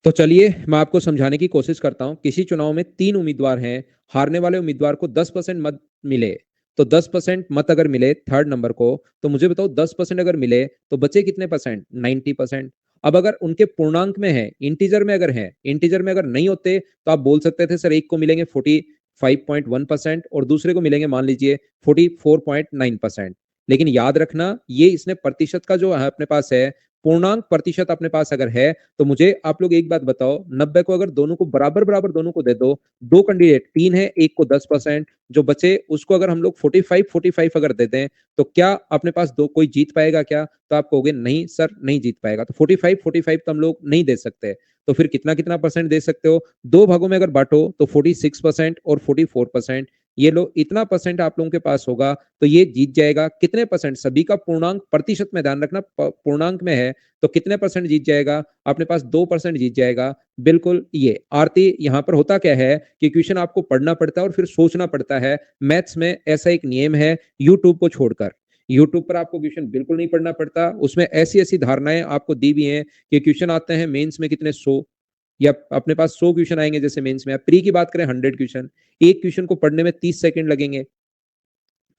तो चलिए मैं आपको समझाने की कोशिश करता हूं। किसी चुनाव में 3 उम्मीदवार हैं, हारने वाले उम्मीदवार को 10% मत मिले, तो 10% मत अगर मिले थर्ड नंबर को, तो मुझे बताओ 10% अगर मिले तो बचे कितने परसेंट? 90%। अब अगर उनके पूर्णांक में है, इंटीजर में अगर है, इंटीजर में अगर नहीं होते तो आप बोल सकते थे सर एक को मिलेंगे 45.1% और दूसरे को मिलेंगे मान लीजिए 44.9%। लेकिन याद रखना, ये इसने प्रतिशत का जो है अपने पास है, पूर्णांक प्रतिशत अपने पास अगर है तो मुझे आप लोग एक बात बताओ, 90 को अगर दोनों को बराबर बराबर दोनों को दे दो, दो कैंडिडेट तीन है, एक को 10%, जो बचे उसको अगर हम लोग 45 अगर दे दें तो क्या अपने पास दो कोई जीत पाएगा क्या? तो आप कहोगे नहीं सर नहीं जीत पाएगा, तो 45 तो हम लोग नहीं दे सकते। तो फिर कितना कितना परसेंट दे सकते हो? दो भागों में अगर बांटो तो 46% और 44%, ये लो इतना परसेंट आप लोगों के पास होगा तो ये जीत जाएगा। कितने परसेंट? सभी का पूर्णांक प्रतिशत में ध्यान रखना, पूर्णांक में है तो कितने परसेंट जीत जाएगा? अपने पास 2% जीत जाएगा। बिल्कुल ये आरती यहाँ पर होता क्या है कि क्वेश्चन आपको पढ़ना पड़ता है और फिर सोचना पड़ता है। मैथ्स में ऐसा एक नियम है, यूट्यूब को छोड़कर यूट्यूब पर आपको क्वेश्चन बिल्कुल नहीं पढ़ना पड़ता, उसमें ऐसी ऐसी धारणाएं आपको दी भी हैं कि क्वेश्चन आते हैं मेंस में कितने 100 या अपने पास 100 क्वेश्चन आएंगे, जैसे मेंस में प्री की बात करें 100 क्वेश्चन, एक क्वेश्चन को पढ़ने में 30 सेकंड लगेंगे,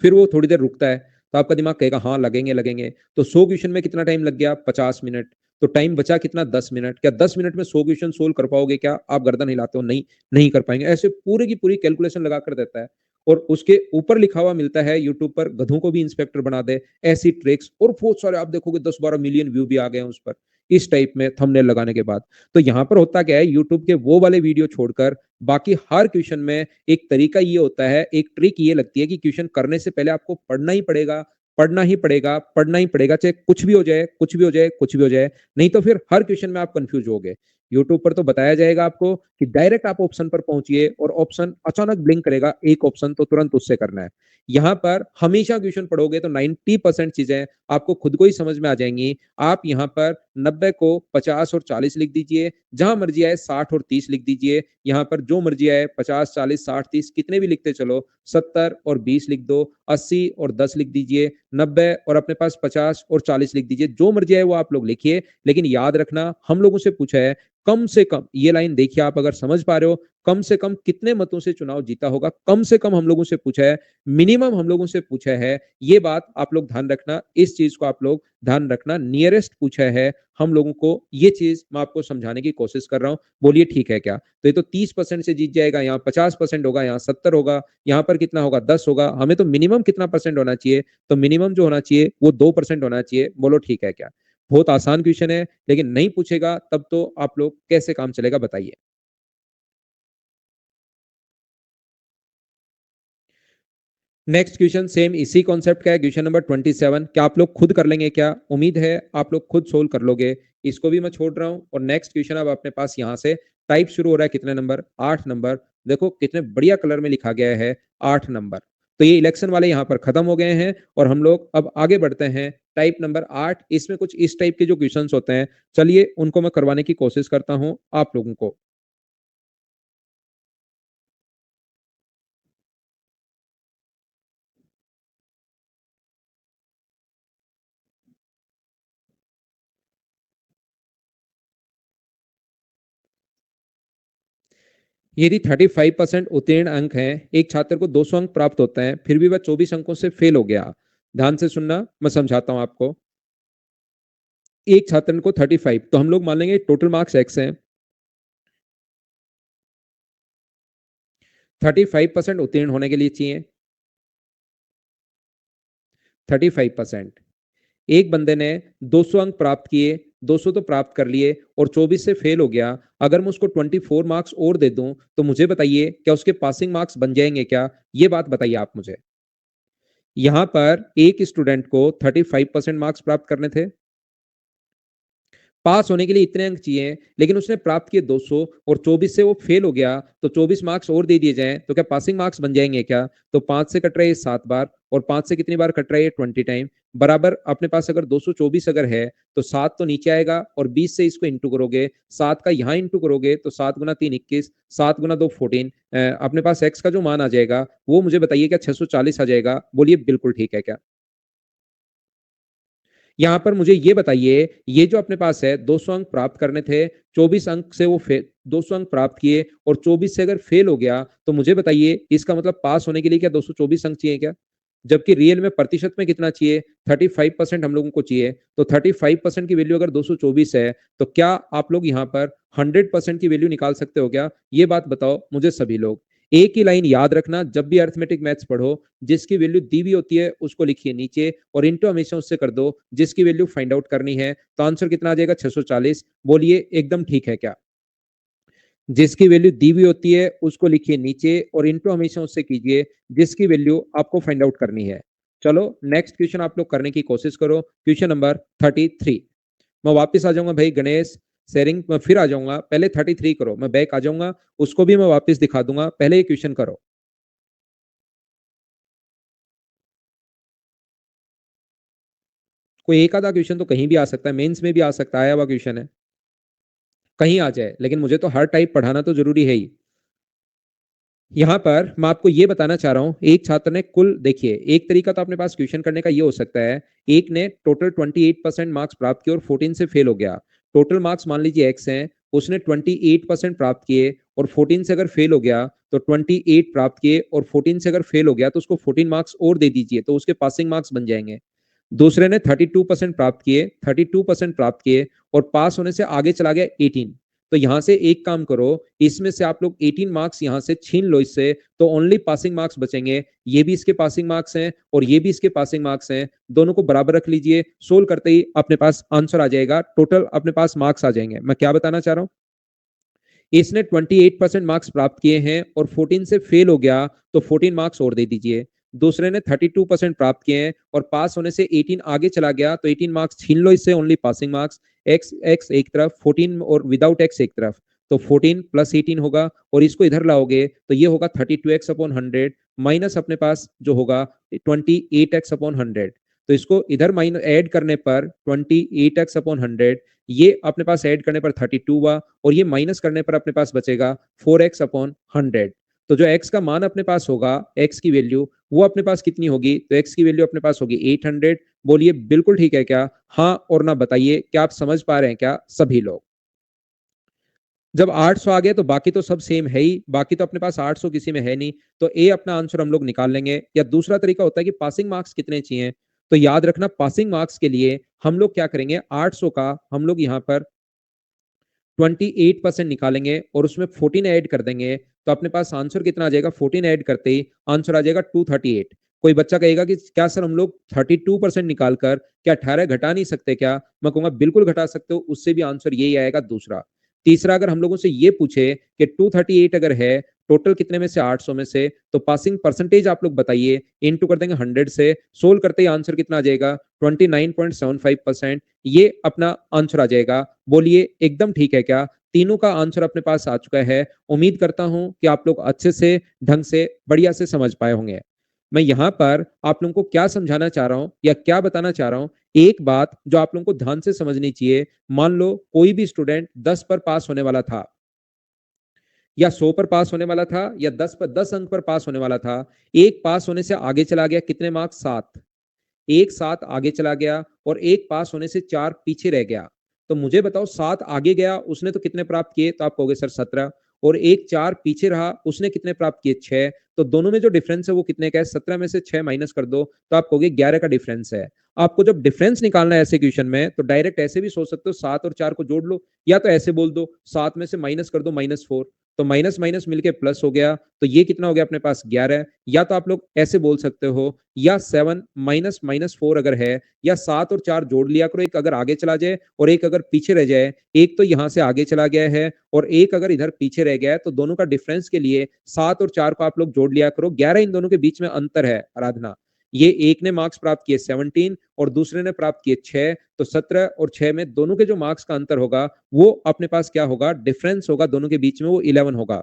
फिर वो थोड़ी देर रुकता है तो आपका दिमाग कहेगा हाँ लगेंगे लगेंगे, तो 100 क्वेश्चन में कितना टाइम लग गया? 50 मिनट। तो टाइम बचा कितना? 10 मिनट। क्या 10 मिनट में 100 क्वेश्चन सोल्व कर पाओगे क्या? आप गर्दन हिलाते हो नहीं, नहीं कर पाएंगे। ऐसे पूरी की पूरी कैलकुलेशन लगा कर देता है और उसके ऊपर लिखा हुआ मिलता है यूट्यूब पर, गधों को भी इंस्पेक्टर बना दे, ऐसी ट्रिक्स, और बहुत सारे आप देखोगे 10-12 मिलियन व्यू भी आ गए हैं उस पर इस टाइप में थंबनेल लगाने के बाद। तो यहाँ पर होता क्या है, यूट्यूब के वो वाले वीडियो छोड़कर बाकी हर क्वेश्चन में एक तरीका ये होता है, एक ट्रिक ये लगती है कि क्वेश्चन करने से पहले आपको पढ़ना ही पड़ेगा, पढ़ना ही पड़ेगा, पढ़ना ही पड़ेगा, चाहे कुछ भी हो जाए, कुछ भी हो जाए, कुछ भी हो जाए, नहीं तो फिर हर क्वेश्चन में आप कंफ्यूज होगे। यूट्यूब पर तो बताया जाएगा आपको कि डायरेक्ट आप ऑप्शन पर पहुंचिए और ऑप्शन अचानक ब्लिंक करेगा एक ऑप्शन, तो तुरंत उससे करना है। यहाँ पर हमेशा क्वेश्चन पढ़ोगे तो 90% चीजें आपको खुद को ही समझ में आ जाएंगी। आप यहाँ पर 90 को 50 और 40 लिख दीजिए, जहां मर्जी आए 60 और 30 लिख दीजिए, यहाँ पर जो मर्जी आए 50 40 60 30 कितने भी लिखते चलो, 70 और 20 लिख दो, 80 और 10 लिख दीजिए, 90 और अपने पास 50 और 40 लिख दीजिए, जो मर्जी आए वो आप लोग लिखिए। लेकिन याद रखना हम लोगों से पूछा है कम से कम, ये लाइन देखिए आप अगर समझ पा रहे हो, कम से कम कितने मतों से चुनाव जीता होगा, कम से कम हम लोगों से पूछा है, मिनिमम हम लोगों से पूछा है। ये बात आप लोग ध्यान रखना, इस चीज को आप लोग ध्यान रखना, नियरेस्ट पूछा है हम लोगों को, ये चीज मैं आपको समझाने की कोशिश कर रहा हूं। बोलिए ठीक है क्या? तो ये तो 30% से जीत जाएगा, यहाँ 50% होगा, यहाँ 70 होगा, यहाँ पर कितना होगा? 10 होगा। हमें तो मिनिमम कितना परसेंट होना चाहिए? तो मिनिमम जो होना चाहिए वो 2% होना चाहिए। बोलो ठीक है क्या? बहुत आसान क्वेश्चन है, लेकिन नहीं पूछेगा तब तो आप लोग कैसे काम चलेगा बताइए। नेक्स्ट क्वेश्चन सेम इसी कॉन्सेप्ट का है, क्वेश्चन नंबर 27। क्या आप लोग खुद कर लेंगे क्या? उम्मीद है आप लोग खुद सोल्व कर लोगे। इसको भी मैं छोड़ रहा हूं और नेक्स्ट क्वेश्चन अब अपने पास यहां से टाइप शुरू हो रहा है। कितने नंबर? 8 नंबर। देखो कितने बढ़िया कलर में लिखा गया है, 8 नंबर। तो ये इलेक्शन वाले यहाँ पर खत्म हो गए हैं और हम लोग अब आगे बढ़ते हैं। टाइप नंबर 8, इसमें कुछ इस टाइप के जो क्वेश्चन होते हैं, चलिए उनको मैं करवाने की कोशिश करता हूं आप लोगों को। यदि 35% उत्तीर्ण अंक हैं, एक छात्र को 200 अंक प्राप्त होता है, फिर भी वह 24 अंकों से फेल हो गया। ध्यान से सुनना, मैं समझाता हूं आपको। एक छात्र को 35, तो हम लोग मान लेंगे टोटल मार्क्स एक्स हैं। 35% उत्तीर्ण होने के लिए चाहिए, 35%। एक बंदे ने 200 अंक प्राप्त किए, 200 तो प्राप्त कर लिए और 24 से फेल हो गया। अगर मैं उसको 24 मार्क्स और दे दूं तो मुझे बताइए क्या उसके पासिंग मार्क्स बन जाएंगे क्या? ये बात बताइए आप मुझे। यहां पर एक स्टूडेंट को 35% मार्क्स प्राप्त करने थे, पास होने के लिए इतने अंक चाहिए, लेकिन उसने प्राप्त किए 200 और 24 से वो फेल हो गया, तो 24 मार्क्स और दे दिए जाएं तो क्या पासिंग मार्क्स बन जाएंगे क्या? तो 5 से कट रहे हैं 7 बार और 5 से कितनी बार कट रहे हैं? 20 टाइम। बराबर अपने पास अगर 224 अगर है तो 7 तो नीचे आएगा और 20 से इसको इंटू करोगे, 7 का यहाँ इंटू करोगे तो 7 गुना 3 21, 7 गुना 2 14। अपने पास एक्स का जो मान आ जाएगा वो मुझे बताइए क्या 640 आ जाएगा? बोलिए बिल्कुल ठीक है क्या? यहाँ पर मुझे ये बताइए, ये जो अपने पास है 200 अंक प्राप्त करने थे, 24 अंक से वो 200 अंक प्राप्त किए और 24 से अगर फेल हो गया तो मुझे बताइए इसका मतलब पास होने के लिए क्या 224 अंक चाहिए क्या? जबकि रियल में प्रतिशत में कितना चाहिए? 35% हम लोगों को चाहिए। तो 35% की वैल्यू अगर 224 है तो क्या आप लोग यहाँ पर 100% की वैल्यू निकाल सकते हो क्या? ये बात बताओ मुझे सभी लोग। एक ही लाइन याद रखना, जब भी अरिथमेटिक मैथ्स पढ़ो, जिसकी वैल्यू दी हुई होती है उसको लिखिए नीचे और इनटू हमेशा उससे कर दो जिसकी वैल्यू फाइंड आउट करनी है। तो आंसर कितना आ जाएगा? 640। बोलिए एकदम ठीक है क्या? जिसकी वैल्यू दी हुई होती है उसको लिखिए नीचे और इनटू हमेशा उससे कीजिए जिसकी वैल्यू आपको फाइंड आउट करनी है। चलो नेक्स्ट क्वेश्चन आप लोग करने की कोशिश करो। Question number 33। मैं वापस आ जाऊंगा भाई गणेश, शेयरिंग में फिर आ जाऊंगा। पहले 33 करो, मैं बैक आ जाऊंगा, उसको भी मैं वापस दिखा दूंगा। पहले ये क्वेश्चन करो। कोई एक आधा क्वेश्चन तो कहीं भी आ सकता है, मेंस में भी आ सकता है, आया हुआ क्वेश्चन है, कहीं आ जाए, लेकिन मुझे तो हर टाइप पढ़ाना तो जरूरी है ही। यहाँ पर मैं आपको ये बताना चाह रहा हूँ, एक छात्र ने कुल, देखिए एक तरीका तो अपने पास क्वेश्चन करने का ये हो सकता है, एक ने टोटल 28% मार्क्स प्राप्त किए और 14 से फेल हो गया। टोटल मार्क्स मान लीजिए एक्स हैं, उसने 28% प्राप्त किए और 14 से अगर फेल हो गया तो 28 प्राप्त किए और 14 से अगर फेल हो गया तो उसको 14 मार्क्स और दे दीजिए, तो उसके पासिंग मार्क्स बन जाएंगे। दूसरे ने 32% प्राप्त किए, 32% प्राप्त किए और पास होने से आगे चला गया 18। तो यहां से एक काम करो, इसमें से आप लोग 18 मार्क्स यहां से छीन लो इससे, तो ओनली पासिंग मार्क्स बचेंगे। ये भी इसके पासिंग मार्क्स हैं और ये भी इसके पासिंग मार्क्स हैं, दोनों को बराबर रख लीजिए। सोल्व करते ही अपने पास आंसर आ जाएगा, टोटल अपने पास मार्क्स आ जाएंगे। मैं क्या बताना चाह रहा हूं, इसने 28% मार्क्स प्राप्त किए हैं और 14 से फेल हो गया तो 14 मार्क्स और दे दीजिए। दूसरे ने 32% प्राप्त किए हैं और पास होने से 18 आगे चला गया तो 18 मार्क्स छीन लो इससे, only passing marks. X x एक तरफ, 14 और विदाउट एक्स एक तरफ, तो 14 प्लस 18 होगा और इसको इधर लाओगे तो ये होगा 32x अपॉन 100 माइनस अपने पास जो होगा 28x अपॉन 100। तो इसको इधर माइनस ऐड करने पर 28x अपॉन 100, ये अपने पास ऐड करने पर 32 हुआ और ये माइनस करने पर अपने पास बचेगा 4x अपॉन 100। तो जो x का मान अपने पास होगा, x की वैल्यू वो अपने पास कितनी होगी? तो x की वैल्यू अपने पास होगी 800। बोलिए बिल्कुल ठीक है क्या? हाँ और ना बताइए, क्या आप समझ पा रहे हैं क्या सभी लोग? जब 800 आ गया तो बाकी तो सब सेम है ही, बाकी तो अपने पास 800 किसी में है नहीं, तो ए अपना आंसर हम लोग निकाल लेंगे। या दूसरा तरीका होता है कि पासिंग मार्क्स कितने चाहिए, तो याद रखना पासिंग मार्क्स के लिए हम लोग क्या करेंगे, 800 का हम लोग यहाँ पर 28% निकालेंगे और उसमें 14 ऐड कर देंगे, तो अपने पास आंसर कितना आ जाएगा? 14 ऐड करते ही आंसर आ जाएगा 238। कोई बच्चा कहेगा कि क्या सर हम लोग 32% निकालकर क्या 18 घटा नहीं सकते क्या? मैं कहूंगा बिल्कुल घटा सकते हो, उससे भी आंसर यही आएगा। दूसरा, तीसरा, अगर हम लोगों से ये पूछे कि 238 अगर है टोटल कितने में से, 800 में से, तो पासिंग परसेंटेज आप लोग बताइए, इनटू कर देंगे 100 से, सोल्व करते ही आंसर कितना आ जाएगा? 29.75%। ये अपना आंसर आ जाएगा। बोलिए एकदम ठीक है क्या? तीनों का आंसर अपने पास आ चुका है। उम्मीद करता हूं कि आप लोग अच्छे से, ढंग से, बढ़िया से समझ पाए होंगे। मैं यहां पर आप लोगों को क्या समझाना चाह रहा हूं या क्या बताना चाह रहा हूं, एक बात जो आप लोगों को ध्यान से समझनी चाहिए। मान लो कोई भी स्टूडेंट 10 पर पास होने वाला था या 100 पर पास होने वाला था या 10 पर 10 अंक पर पास होने वाला था, एक पास होने से आगे चला गया, कितने मार्क्स? 7। एक 7 आगे चला गया और एक पास होने से 4 पीछे रह गया। तो मुझे बताओ 7 आगे गया उसने तो कितने प्राप्त किए? तो आप कहोगे सर 17। और एक 4 पीछे रहा उसने कितने प्राप्त किए? 6। तो दोनों में जो डिफरेंस है वो कितने का है? 17 में से 6 माइनस कर दो तो आप कहोगे 11 का डिफरेंस है। आपको जब डिफरेंस निकालना है ऐसे क्वेश्चन में तो डायरेक्ट ऐसे भी सोच सकते हो, 7 और 4 को जोड़ लो, या तो ऐसे बोल दो 7 में से माइनस कर दो -4, तो माइनस माइनस मिलके प्लस हो गया, तो ये कितना हो गया अपने पास? 11। या तो आप लोग ऐसे बोल सकते हो, या 7 माइनस -4 अगर है, या 7 और 4 जोड़ लिया करो, एक अगर आगे चला जाए और एक अगर पीछे रह जाए, एक तो यहां से आगे चला गया है और एक अगर इधर पीछे रह गया है, तो दोनों का डिफरेंस के लिए 7 और 4 को आप लोग जोड़ लिया करो। 11 इन दोनों के बीच में अंतर है आराधना। ये एक ने मार्क्स प्राप्त किए 17 और दूसरे ने प्राप्त किए 6, तो 17 और 6 में दोनों के जो मार्क्स का अंतर होगा वो अपने पास क्या होगा? डिफरेंस होगा दोनों के बीच में, वो 11 होगा।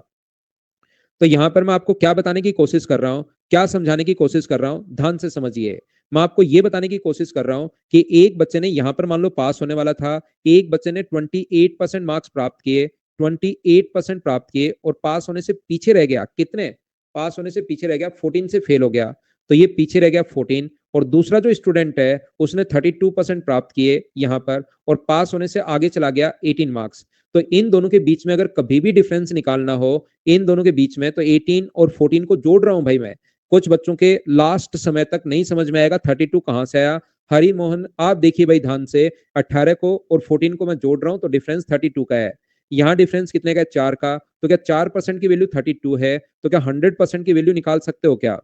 तो यहां पर मैं आपको क्या बताने की कोशिश कर रहा हूं, क्या समझाने की कोशिश कर रहा हूं, ध्यान से समझिए। मैं आपको यह बताने की कोशिश कर रहा हूं कि एक बच्चे ने यहां पर मान लो पास होने वाला था, एक बच्चे ने 28% मार्क्स प्राप्त किए, 28% प्राप्त किए और पास होने से पीछे रह गया, कितने? पास होने से पीछे रह गया 14 से फेल हो गया, तो ये पीछे रह गया 14। और दूसरा जो स्टूडेंट है उसने 32% प्राप्त किए यहां पर और पास होने से आगे चला गया 18 मार्क्स। तो इन दोनों के बीच में अगर कभी भी डिफरेंस निकालना हो, इन दोनों के बीच में, तो 18 और 14 को जोड़ रहा हूं भाई मैं। कुछ बच्चों के लास्ट समय तक नहीं समझ में आएगा 32 कहां से आया। हरि मोहन आप देखिए भाई ध्यान से, 18 को और 14 को मैं जोड़ रहा हूं तो डिफरेंस 32 का है। यहाँ डिफरेंस कितने का है 4 का, तो क्या 4% की वैल्यू 32 है, तो क्या 100% की वैल्यू निकाल सकते हो क्या?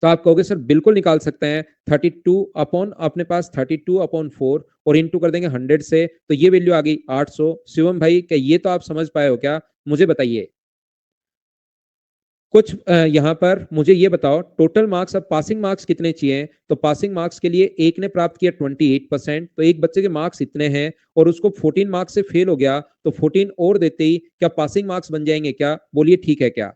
तो आप कहोगे सर बिल्कुल निकाल सकते हैं। 32 अपॉन अपने पास 32 अपॉन 4 और इंटू कर देंगे 100 से, तो ये वैल्यू आ गई 800। शिवम भाई क्या ये तो आप समझ पाए हो क्या? मुझे बताइए। कुछ यहाँ पर मुझे ये बताओ, टोटल मार्क्स अब पासिंग मार्क्स कितने चाहिए? तो पासिंग मार्क्स के लिए एक ने प्राप्त किया 28%, तो एक बच्चे के मार्क्स इतने हैं और उसको 14 मार्क्स से फेल हो गया, तो 14 और देते ही क्या पासिंग मार्क्स बन जाएंगे क्या? बोलिए ठीक है क्या?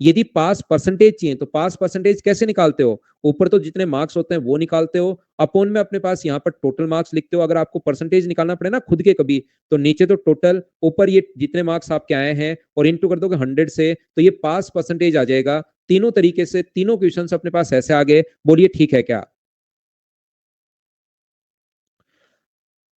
यदि पास परसेंटेज चाहिए तो पास परसेंटेज कैसे निकालते हो? ऊपर तो जितने मार्क्स होते हैं वो निकालते हो, अपोन में अपने पास यहाँ पर टोटल मार्क्स लिखते हो। अगर आपको परसेंटेज निकालना पड़े ना खुद के कभी, तो नीचे तो टोटल, ऊपर ये जितने मार्क्स आपके आए हैं और इंटू कर दोगे 100 से, तो ये पास परसेंटेज आ जाएगा। तीनों तरीके से तीनों क्वेश्चन अपने पास ऐसे आ गए। बोलिए ठीक है क्या?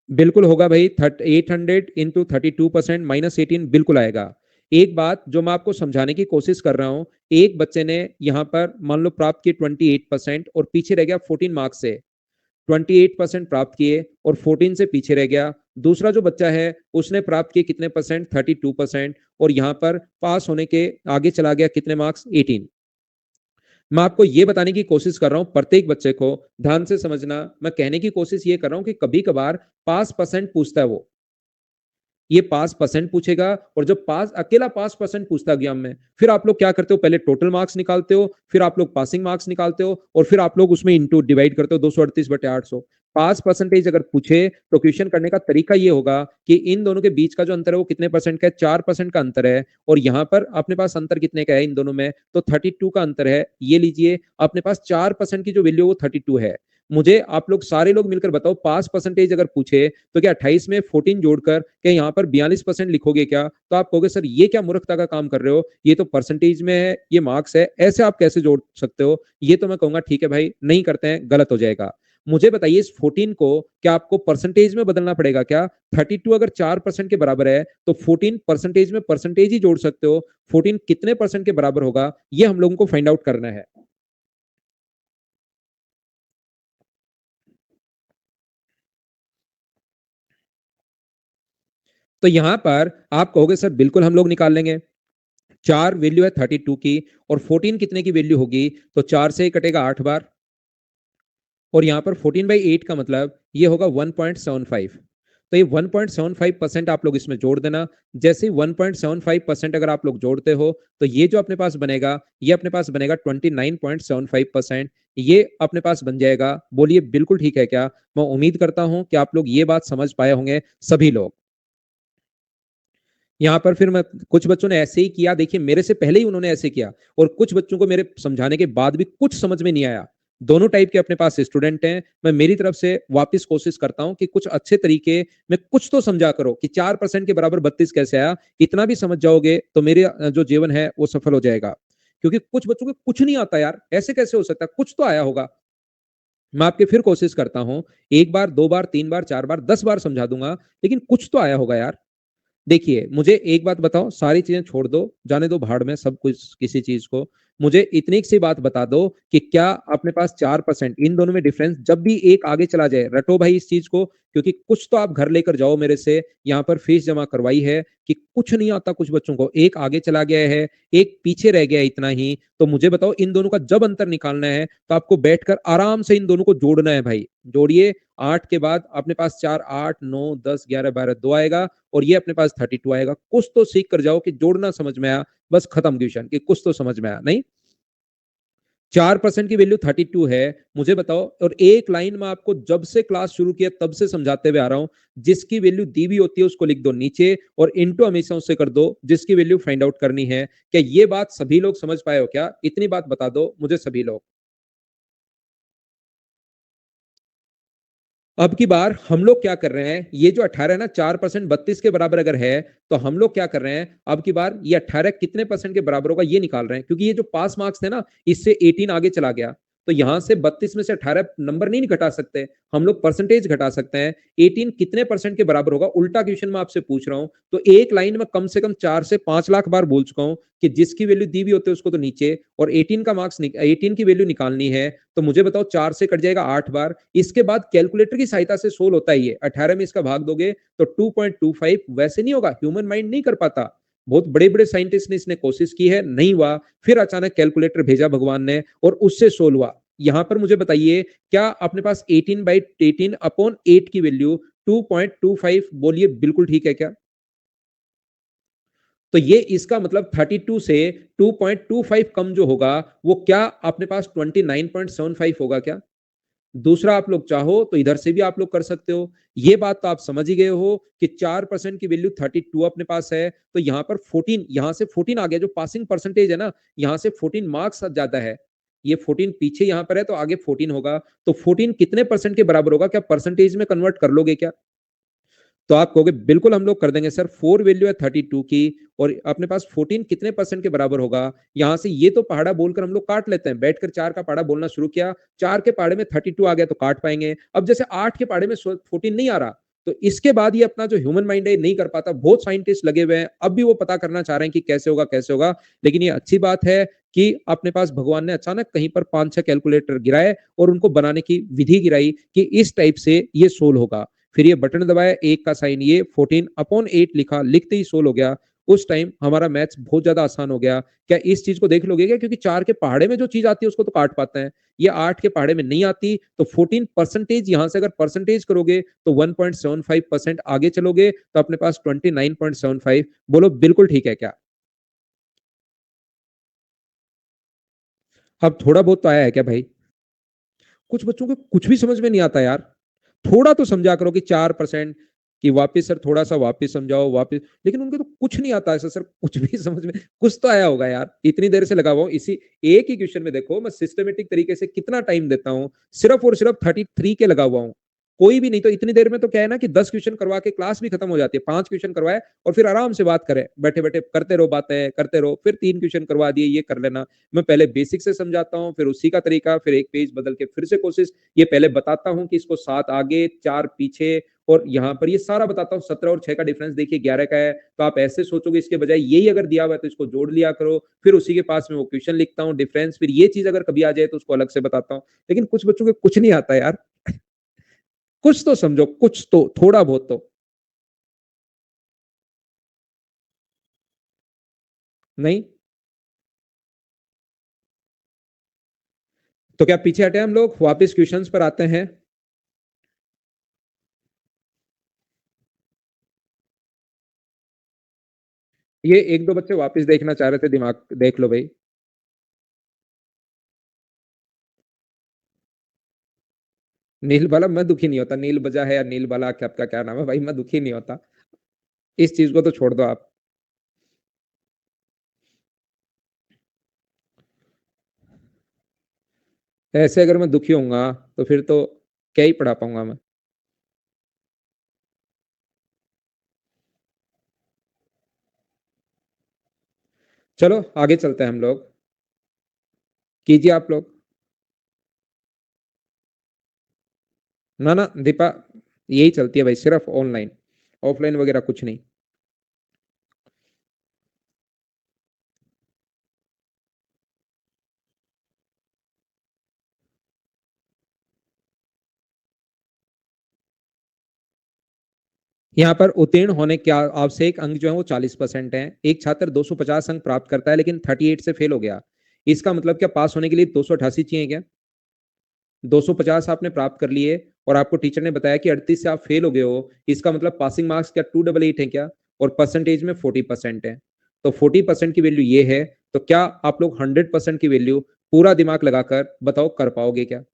बिल्कुल होगा भाई। 800 इंटू 32% -18 बिल्कुल आएगा। एक बात जो मैं आपको समझाने की कोशिश कर रहा हूं, एक बच्चे ने यहां पर मान लो प्राप्त किए 28% और पीछे रह गया 14 मार्क्स से। 28% प्राप्त किए और 14 से पीछे रह गया। दूसरा जो बच्चा है उसने प्राप्त किए कितने परसेंट? 32% और यहां पर पास होने के आगे चला गया कितने मार्क्स? 18। मैं आपको ये बताने की कोशिश कर रहा हूं, प्रत्येक बच्चे को ध्यान से समझना। मैं कहने की कोशिश ये कर रहा हूं कि कभी कभार पास परसेंट पूछता है वो, ये पास परसेंट पूछेगा। और जब पास अकेला पास परसेंट पूछता एग्जाम में, फिर आप लोग क्या करते हो? पहले टोटल मार्क्स निकालते हो, फिर आप लोग पासिंग मार्क्स निकालते हो और फिर आप लोग उसमें इंटू डिवाइड करते हो 238/800। पास परसेंटेज अगर पूछे तो क्वेश्चन करने का तरीका ये होगा कि इन दोनों के बीच का जो अंतर है वो कितने परसेंट का है? 4% का अंतर है। और यहाँ पर अपने पास अंतर कितने का है इन दोनों में? तो 32 का अंतर है। ये लीजिए अपने पास 4% की जो वैल्यू है वो 32 है। मुझे आप लोग सारे लोग मिलकर बताओ, पास परसेंटेज अगर पूछे तो क्या 28 में 14 जोड़कर क्या यहाँ पर 42% लिखोगे क्या? तो आप कहोगे सर ये क्या मूर्खता का काम कर रहे हो, ये तो परसेंटेज में है, ये मार्क्स है, ऐसे आप कैसे जोड़ सकते हो? ये तो मैं कहूंगा ठीक है भाई, नहीं करते हैं, गलत हो जाएगा। मुझे बताइए इस 14 को क्या आपको परसेंटेज में बदलना पड़ेगा क्या? 32 अगर 4% के बराबर है तो 14 परसेंटेज में परसेंटेज ही जोड़ सकते हो। 14 कितने परसेंट के बराबर होगा, ये हम लोगों को फाइंड आउट करना है। तो यहां पर आप कहोगे सर बिल्कुल हम लोग निकाल लेंगे। 4 वैल्यू है 32 की और 14 कितने की वैल्यू होगी? तो 4 से कटेगा 8 बार और यहां पर 14/8 का मतलब ये होगा 1.75। तो ये 1.75% आप लोग इसमें जोड़ देना। जैसे ही 1.75% अगर आप लोग जोड़ते हो तो ये जो अपने पास बनेगा, ये अपने पास बनेगा 29.75%। ये अपने पास बन जाएगा। बोलिए बिल्कुल ठीक है क्या? मैं उम्मीद करता हूं कि आप लोग ये बात समझ पाए होंगे सभी लोग। यहाँ पर फिर मैं, कुछ बच्चों ने ऐसे ही किया, देखिए मेरे से पहले ही उन्होंने ऐसे किया और कुछ बच्चों को मेरे समझाने के बाद भी कुछ समझ में नहीं आया। दोनों टाइप के अपने पास स्टूडेंट हैं। मैं मेरी तरफ से वापस कोशिश करता हूं कि कुछ अच्छे तरीके में कुछ तो समझा करो कि 4% के बराबर 32 कैसे आया। इतना भी समझ जाओगे तो मेरे जो जीवन है वो सफल हो जाएगा। क्योंकि कुछ बच्चों को कुछ नहीं आता यार, ऐसे कैसे हो सकता है? कुछ तो आया होगा। मैं आपके फिर कोशिश करता हूं, एक बार, दो बार, तीन बार, चार बार, 10 बार समझा दूंगा, लेकिन कुछ तो आया होगा यार। देखिए मुझे एक बात बताओ, सारी चीजें छोड़ दो, जाने दो भाड़ में सब कुछ किसी चीज को। मुझे इतनी सी बात बता दो कि क्या अपने पास 4%, इन दोनों में डिफरेंस जब भी एक आगे चला जाए, रटो भाई इस चीज को, क्योंकि कुछ तो आप घर लेकर जाओ मेरे से। यहाँ पर फीस जमा करवाई है कि कुछ नहीं आता कुछ बच्चों को, एक आगे चला गया है, एक पीछे रह गया है, इतना ही। तो मुझे बताओ इन दोनों का जब अंतर निकालना है तो आपको बैठकर आराम से इन दोनों को जोड़ना है भाई। जोड़िए। 8 के बाद अपने पास 4, 8, 9, 10, 11, 12, 2 आएगा और ये अपने पास 32 आएगा। कुछ तो सीख कर जाओ कि जोड़ना समझ में आया, बस खत्म क्वेश्चन, कि कुछ तो समझ में आया नहीं। 4% की वैल्यू 32 है। मुझे बताओ, और एक लाइन में आपको जब से क्लास शुरू किया तब से समझाते हुए आ रहा हूं, जिसकी वैल्यू दी हुई होती है उसको लिख दो नीचे और इनटू हमेशा उससे कर दो जिसकी वैल्यू फाइंड आउट करनी है। क्या ये बात सभी लोग समझ पाए हो क्या? इतनी बात बता दो मुझे सभी लोग। अब की बार हम लोग क्या कर रहे हैं, ये जो 18 है ना, 4% 32 के बराबर अगर है तो हम लोग क्या कर रहे हैं, अब की बार ये 18 कितने परसेंट के बराबर होगा ये निकाल रहे हैं। क्योंकि ये जो पास मार्क्स थे ना, इससे 18 आगे चला गया, तो यहाँ से 32 में से 18 नंबर नहीं घटा सकते, हम लोग परसेंटेज घटा सकते हैं। 18 कितने परसेंट के बराबर होगा? उल्टा क्वेश्चन मैं आपसे पूछ रहा हूँ। तो एक लाइन में कम से कम 4 से 5 लाख बार बोल चुका हूँ कि जिसकी वैल्यू दी हुई होती है उसको तो नीचे, और 18 का मार्क्स 18 की वैल्यू निकालनी है, तो मुझे बताओ 4 से कट जाएगा 8 बार। इसके बाद कैलकुलेटर की सहायता से सोल्व होता है ये। 18 में इसका भाग दोगे तो 2.25, वैसे नहीं होगा, ह्यूमन माइंड नहीं कर पाता। बहुत बड़े-बड़े साइंटिस्ट ने इसने कोशिश की है, नहीं हुआ, फिर अचानक कैलकुलेटर भेजा भगवान ने और उससे सोल्व हुआ। यहाँ पर मुझे बताइए, क्या अपने पास 18/18 अपॉन 8 की वैल्यू 2.25, बोलिए बिल्कुल ठीक है क्या? तो ये इसका मतलब 32 से 2.25 कम जो होगा, वो क्या अपने पास 29.75 होगा क्या? दूसरा, आप लोग चाहो तो इधर से भी आप लोग कर सकते हो। ये बात तो आप समझ ही गए हो कि 4% की वैल्यू 32 अपने पास है, तो यहाँ पर 14, यहाँ से 14 आ गया, जो पासिंग परसेंटेज है ना, यहाँ से 14 मार्क्स ज्यादा है। ये 14 पीछे यहाँ पर है तो आगे 14 होगा। तो 14 कितने परसेंट के बराबर होगा? क्या परसेंटेज में कन्वर्ट कर लोगे क्या? तो आप कहोगे बिल्कुल हम लोग कर देंगे सर, 4 वैल्यू है 32 की और अपने पास 14 कितने परसेंट के बराबर होगा? यहां से ये तो पहाड़ा बोलकर हम लोग काट लेते हैं, बैठकर 4 का पहाड़ा बोलना शुरू किया, 4 के पहाड़े में 32 आ गया तो काट पाएंगे। अब जैसे 8 के पहाड़े में 14 नहीं आ रहा, तो इसके बाद ये अपना जो ह्यूमन माइंड है नहीं कर पाता। बहुत साइंटिस्ट लगे हुए हैं, अब भी वो पता करना चाह रहे हैं कि कैसे होगा कैसे होगा। लेकिन ये अच्छी बात है कि अपने पास भगवान ने अचानक कहीं पर 5-6 कैलकुलेटर गिराए और उनको बनाने की विधि गिराई कि इस टाइप से ये सोल्व होगा। फिर ये बटन दबाया, एक का साइन, ये 14/8 लिखा, लिखते ही सोल्व हो गया। उस टाइम हमारा मैथ्स बहुत ज्यादा आसान हो गया। क्या इस चीज को देख लोगे क्या? क्योंकि 4 के पहाड़े में जो चीज आती है उसको तो काट पाते हैं, ये 8 के पहाड़े में नहीं आती। तो 14 परसेंटेज, यहां से अगर परसेंटेज करोगे तो 1.75% आगे चलोगे तो अपने पास 29.75। बोलो बिल्कुल ठीक है क्या? अब थोड़ा बहुत तो आया है क्या भाई? कुछ बच्चों को कुछ भी समझ में नहीं आता यार। थोड़ा तो समझा करो कि 4% कि वापिस सर थोड़ा सा वापिस समझाओ वापिस, लेकिन उनको तो कुछ नहीं आता ऐसा सर, कुछ भी समझ में। कुछ तो आया होगा यार, इतनी देर से लगा हुआ हूं इसी एक ही क्वेश्चन में। देखो मैं सिस्टमेटिक तरीके से कितना टाइम देता हूँ, सिर्फ और सिर्फ 33 के लगा हुआ हूँ। कोई भी नहीं तो इतनी देर में तो क्या है ना कि 10 क्वेश्चन करवा के क्लास भी खत्म हो जाती है। 5 क्वेश्चन करवाए और फिर आराम से बात करें, बैठे बैठे करते रहो, बातें करते रहो, फिर 3 क्वेश्चन करवा दिए, ये कर लेना। मैं पहले बेसिक से समझाता हूँ, फिर उसी का तरीका, फिर एक पेज बदल के फिर से कोशिश। ये पहले बताता हूँ कि इसको 7 आगे 4 पीछे, और यहाँ पर ये सारा बताता हूँ। 17 और 6 का डिफरेंस देखिए 11 का है, तो आप ऐसे सोचोगे इसके बजाय यही अगर दिया हुआ है तो इसको जोड़ लिया करो। फिर उसी के पास में वो क्वेश्चन लिखता हूँ डिफरेंस, फिर ये चीज अगर कभी आ जाए तो उसको अलग से बताता हूँ। लेकिन कुछ बच्चों को कुछ नहीं आता यार। कुछ तो समझो, कुछ तो थोड़ा बहुत तो। नहीं तो क्या पीछे हटे हम लोग, वापस क्वेश्चंस पर आते हैं। ये एक दो बच्चे वापस देखना चाह रहे थे, दिमाग देख लो भाई। नील बाला, मैं दुखी नहीं होता, नील बजा है या नील बाला, क्या आपका क्या नाम है भाई, मैं दुखी नहीं होता। इस चीज को तो छोड़ दो आप। ऐसे अगर मैं दुखी होऊंगा तो फिर तो क्या ही पढ़ा पाऊंगा मैं। चलो आगे चलते हैं हम लोग। कीजिए आप लोग। ना ना दीपा, यही चलती है भाई, सिर्फ ऑनलाइन, ऑफलाइन वगैरह कुछ नहीं। यहाँ पर उत्तीर्ण होने के आवश्यक अंक जो है वो 40% है। एक छात्र 250 अंक प्राप्त करता है लेकिन 38 से फेल हो गया, इसका मतलब क्या पास होने के लिए 288 चाहिए क्या? 250 आपने प्राप्त कर लिए और आपको टीचर ने बताया कि 38 से आप फेल हो गए हो, इसका मतलब पासिंग मार्क्स क्या 288 है क्या? और परसेंटेज में 40% है, तो 40% की वैल्यू ये है। तो क्या आप लोग 100% की वैल्यू पूरा दिमाग लगाकर बताओ कर पाओगे क्या?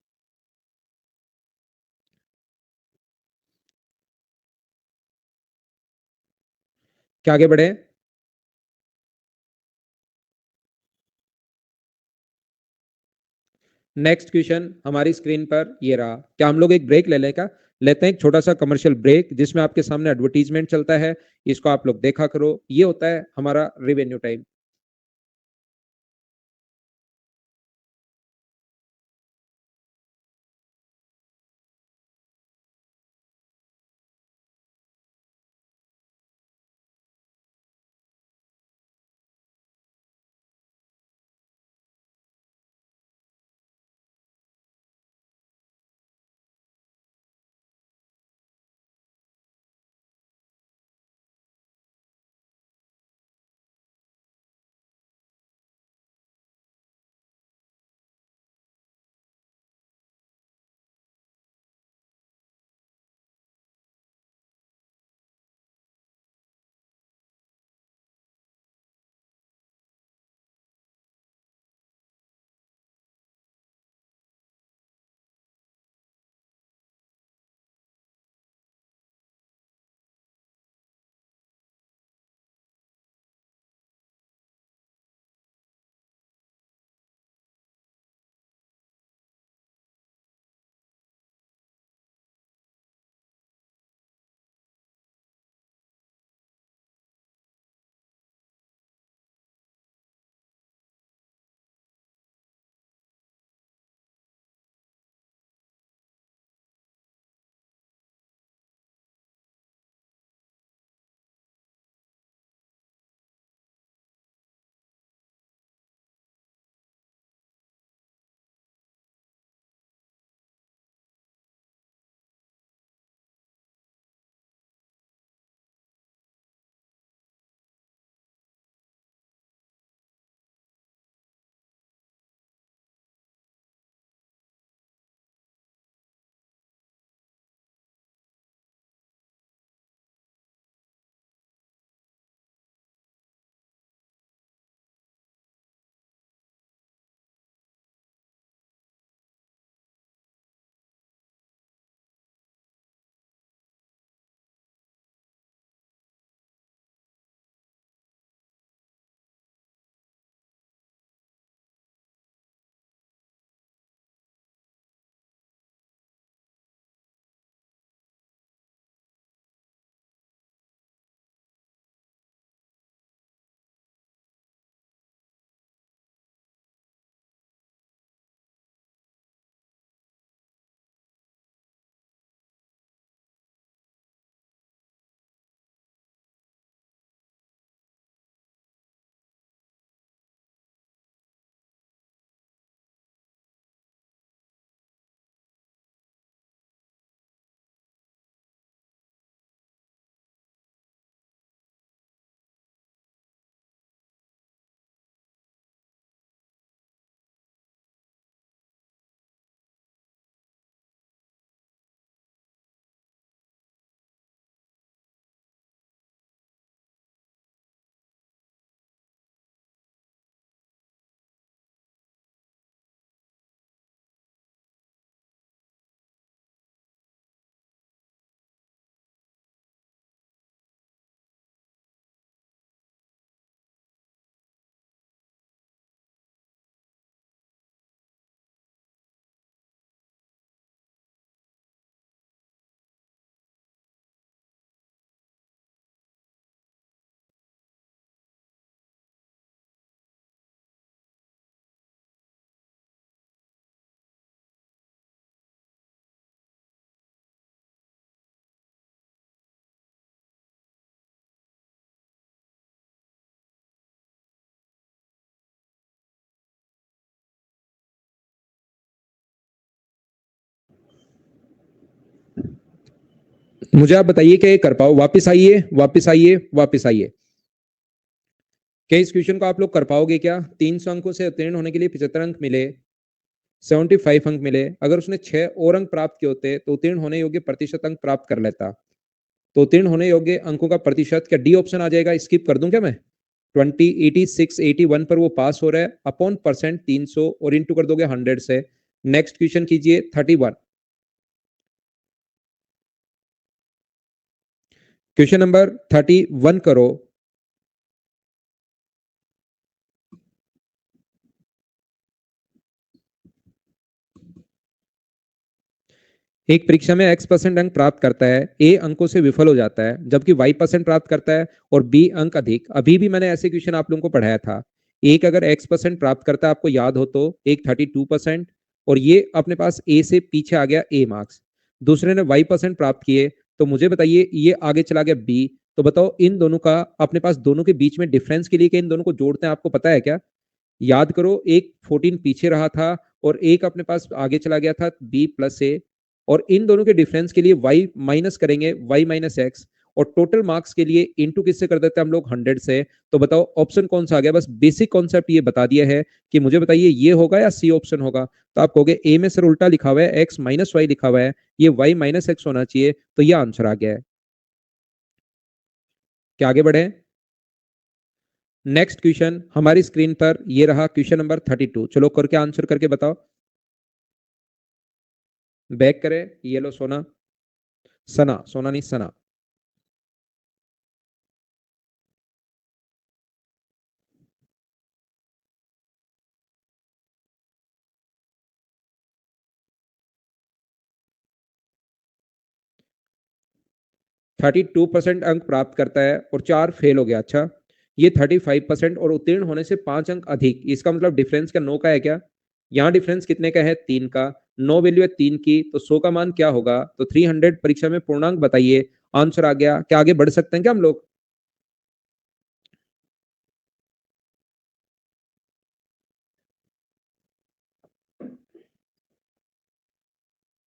क्या आगे बढ़े? नेक्स्ट क्वेश्चन हमारी स्क्रीन पर ये रहा। क्या हम लोग एक ब्रेक ले लें? क्या लेते हैं एक छोटा सा कमर्शियल ब्रेक, जिसमें आपके सामने एडवर्टीजमेंट चलता है, इसको आप लोग देखा करो। ये होता है हमारा रेवेन्यू टाइम। मुझे आप बताइए क्या ये कर पाओ? वापस आइए, वापस आइए, वापस आइए। क्या इस क्वेश्चन को आप लोग कर पाओगे क्या? 300 अंकों से उत्तीर्ण होने के लिए 75 अंक मिले, 75 अंक मिले। अगर उसने 6 और अंक प्राप्त किए होते तो उत्तीर्ण होने योग्य प्रतिशत अंक प्राप्त कर लेता। तो उत्तीर्ण होने योग्य अंकों का प्रतिशत, क्या डी ऑप्शन आ जाएगा? स्किप कर दूं क्या मैं? 20, 86, 81 पर वो पास हो रहा है, अपॉन परसेंट 300 और इंटू कर दोगे 100 से। नेक्स्ट क्वेश्चन कीजिए 31। क्वेश्चन नंबर 31 करो। एक परीक्षा में x% अंक प्राप्त करता है, a अंकों से विफल हो जाता है, जबकि y% प्राप्त करता है और b अंक अधिक। अभी भी मैंने ऐसे क्वेश्चन आप लोगों को पढ़ाया था। एक अगर x% प्राप्त करता है, आपको याद हो तो, एक 32%, और ये अपने पास a से पीछे आ गया a मार्क्स। दूसरे ने y% प्राप्त किए, तो मुझे बताइए ये आगे चला गया b। तो बताओ इन दोनों का अपने पास दोनों के बीच में डिफरेंस के लिए क्या इन दोनों को जोड़ते हैं? आपको पता है क्या? याद करो, एक 14 पीछे रहा था और एक अपने पास आगे चला गया था b प्लस ए। और इन दोनों के डिफरेंस के लिए y माइनस करेंगे, y माइनस एक्स, और टोटल मार्क्स के लिए इंटू किससे कर देते हैं हम लोग? 100 से। तो बताओ ऑप्शन कौन सा आ गया? बस बेसिक कॉन्सेप्ट ये बता दिया है कि मुझे बताइए ये होगा या सी ऑप्शन होगा। तो आप कहोगे ए में सर उल्टा लिखा हुआ है, x माइनस वाई लिखा हुआ है, ये y माइनस एक्स होना चाहिए, तो ये आंसर आ गया है। क्या आगे बढ़े? नेक्स्ट क्वेश्चन हमारी स्क्रीन पर ये रहा, क्वेश्चन नंबर 32। चलो करके आंसर करके बताओ। बैक करें, ये लो सोना, सना, सोना नहीं सना। 32% अंक प्राप्त करता है और 4 फेल हो गया। अच्छा, ये 35% और उत्तीर्ण होने से 5 अंक अधिक, इसका मतलब डिफरेंस क्या 9 का है क्या? यहाँ डिफरेंस कितने का है? 3 का। 9 वैल्यू है 3 की, तो 100 का मान क्या होगा? तो 300 परीक्षा में पूर्णांक बताइए। आंसर आ गया। क्या आगे बढ़ सकते हैं क्या हम लोग?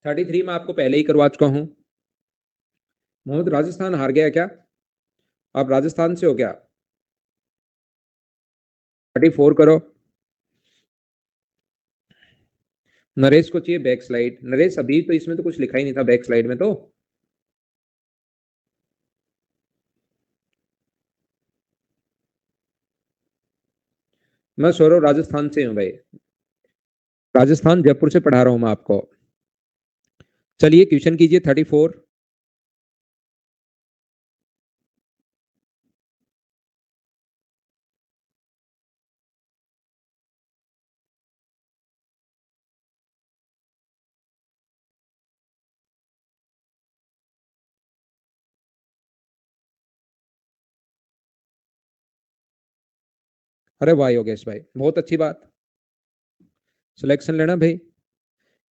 33 में आपको पहले ही करवा चुका हूं। मोहम्मद, राजस्थान हार गया क्या? आप राजस्थान से हो क्या? 34 करो। नरेश को चाहिए बैक स्लाइड। नरेश, अभी तो इसमें तो कुछ लिखा ही नहीं था बैक स्लाइड में तो। मैं सौरभ राजस्थान से हूँ भाई। राजस्थान जयपुर से पढ़ा रहा हूँ मैं आपको। चलिए क्वेश्चन कीजिए 34। अरे वाह योगेश भाई, बहुत अच्छी बात। सिलेक्शन लेना भाई।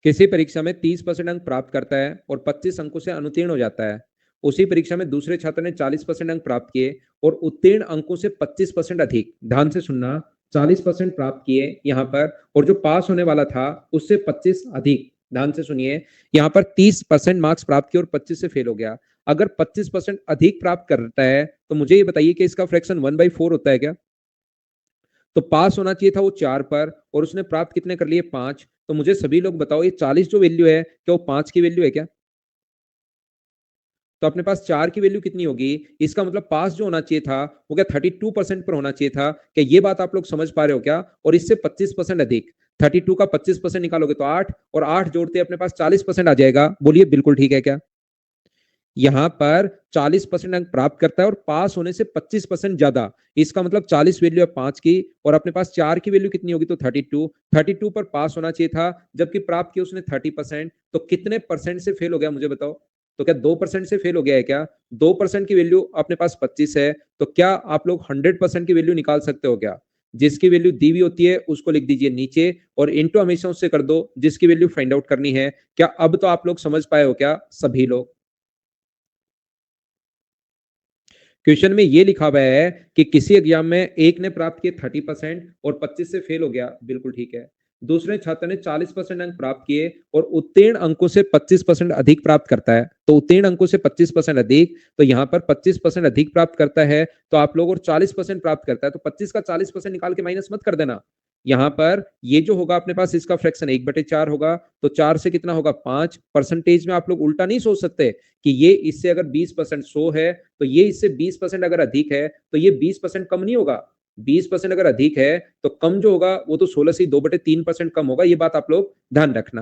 किसी परीक्षा में 30% अंक प्राप्त करता है और 25 अंकों से अनुत्तीर्ण हो जाता है। उसी परीक्षा में दूसरे छात्र ने 40% अंक प्राप्त किए और उत्तीर्ण अंकों से 25% अधिक, ध्यान से सुनना, 40% प्राप्त किए यहाँ पर, और जो पास होने वाला था उससे 25 अधिक, ध्यान से सुनिए, यहाँ पर 30% मार्क्स प्राप्त किए और 25 से फेल हो गया। अगर 25% अधिक प्राप्त करता है तो मुझे ये बताइए कि इसका फ्रैक्शन 1/4 होता है क्या? तो पास होना चाहिए था वो 4 पर, और उसने प्राप्त कितने कर लिए? 5। तो मुझे सभी लोग बताओ, ये 40 जो वैल्यू है, क्या वो 5 की वैल्यू है क्या? तो अपने पास 4 की वैल्यू कितनी होगी? इसका मतलब पास जो होना चाहिए था वो क्या 32% पर होना चाहिए था? क्या ये बात आप लोग समझ पा रहे हो क्या? और इससे 25% अधिक, 32 का 25% निकालोगे तो 8, और 8 जोड़ते अपने पास 40% आ जाएगा। बोलिए बिल्कुल ठीक है क्या? यहां पर 40% अंक प्राप्त करता है और पास होने से 25% ज्यादा, इसका मतलब 40 वैल्यू है 5 की, और अपने पास 4 की वैल्यू कितनी होगी? तो 32। 32 पर पास होना चाहिए था, जबकि प्राप्त किया उसने 30%। तो कितने परसेंट से फेल हो गया मुझे बताओ? तो क्या 2% से फेल हो गया है क्या? 2% की वैल्यू अपने पास 25 है, तो क्या आप लोग 100% की वैल्यू निकाल सकते हो क्या? जिसकी वैल्यू दी हुई होती है उसको लिख दीजिए नीचे, और इंटू हमेशा उससे कर दो जिसकी वैल्यू फाइंड आउट करनी है। क्या अब तो आप लोग समझ पाए हो क्या सभी लोग? क्वेश्चन में ये लिखा हुआ है कि किसी एग्जाम में एक ने प्राप्त किए 30% और 25 से फेल हो गया, बिल्कुल ठीक है। दूसरे छात्र ने 40% अंक प्राप्त किए और उत्तीर्ण अंकों से 25% अधिक प्राप्त करता है, तो उत्तीर्ण अंकों से 25% अधिक, तो यहाँ पर 25% अधिक प्राप्त करता है, तो आप लोग और 40% प्राप्त करता है, तो 25 का 40% निकाल के माइनस मत कर देना। यहाँ पर ये जो होगा अपने पास इसका फ्रैक्शन 1/4 होगा, तो 4 से कितना होगा 5। परसेंटेज में आप लोग उल्टा नहीं सोच सकते कि ये इससे अगर 20% 100 है, तो ये इससे 20% अगर अधिक है, तो ये 20% कम नहीं होगा। 20% अगर अधिक है, तो कम जो होगा वो तो 16 से 2/3% कम होगा, ये बात आप लोग ध्यान रखना।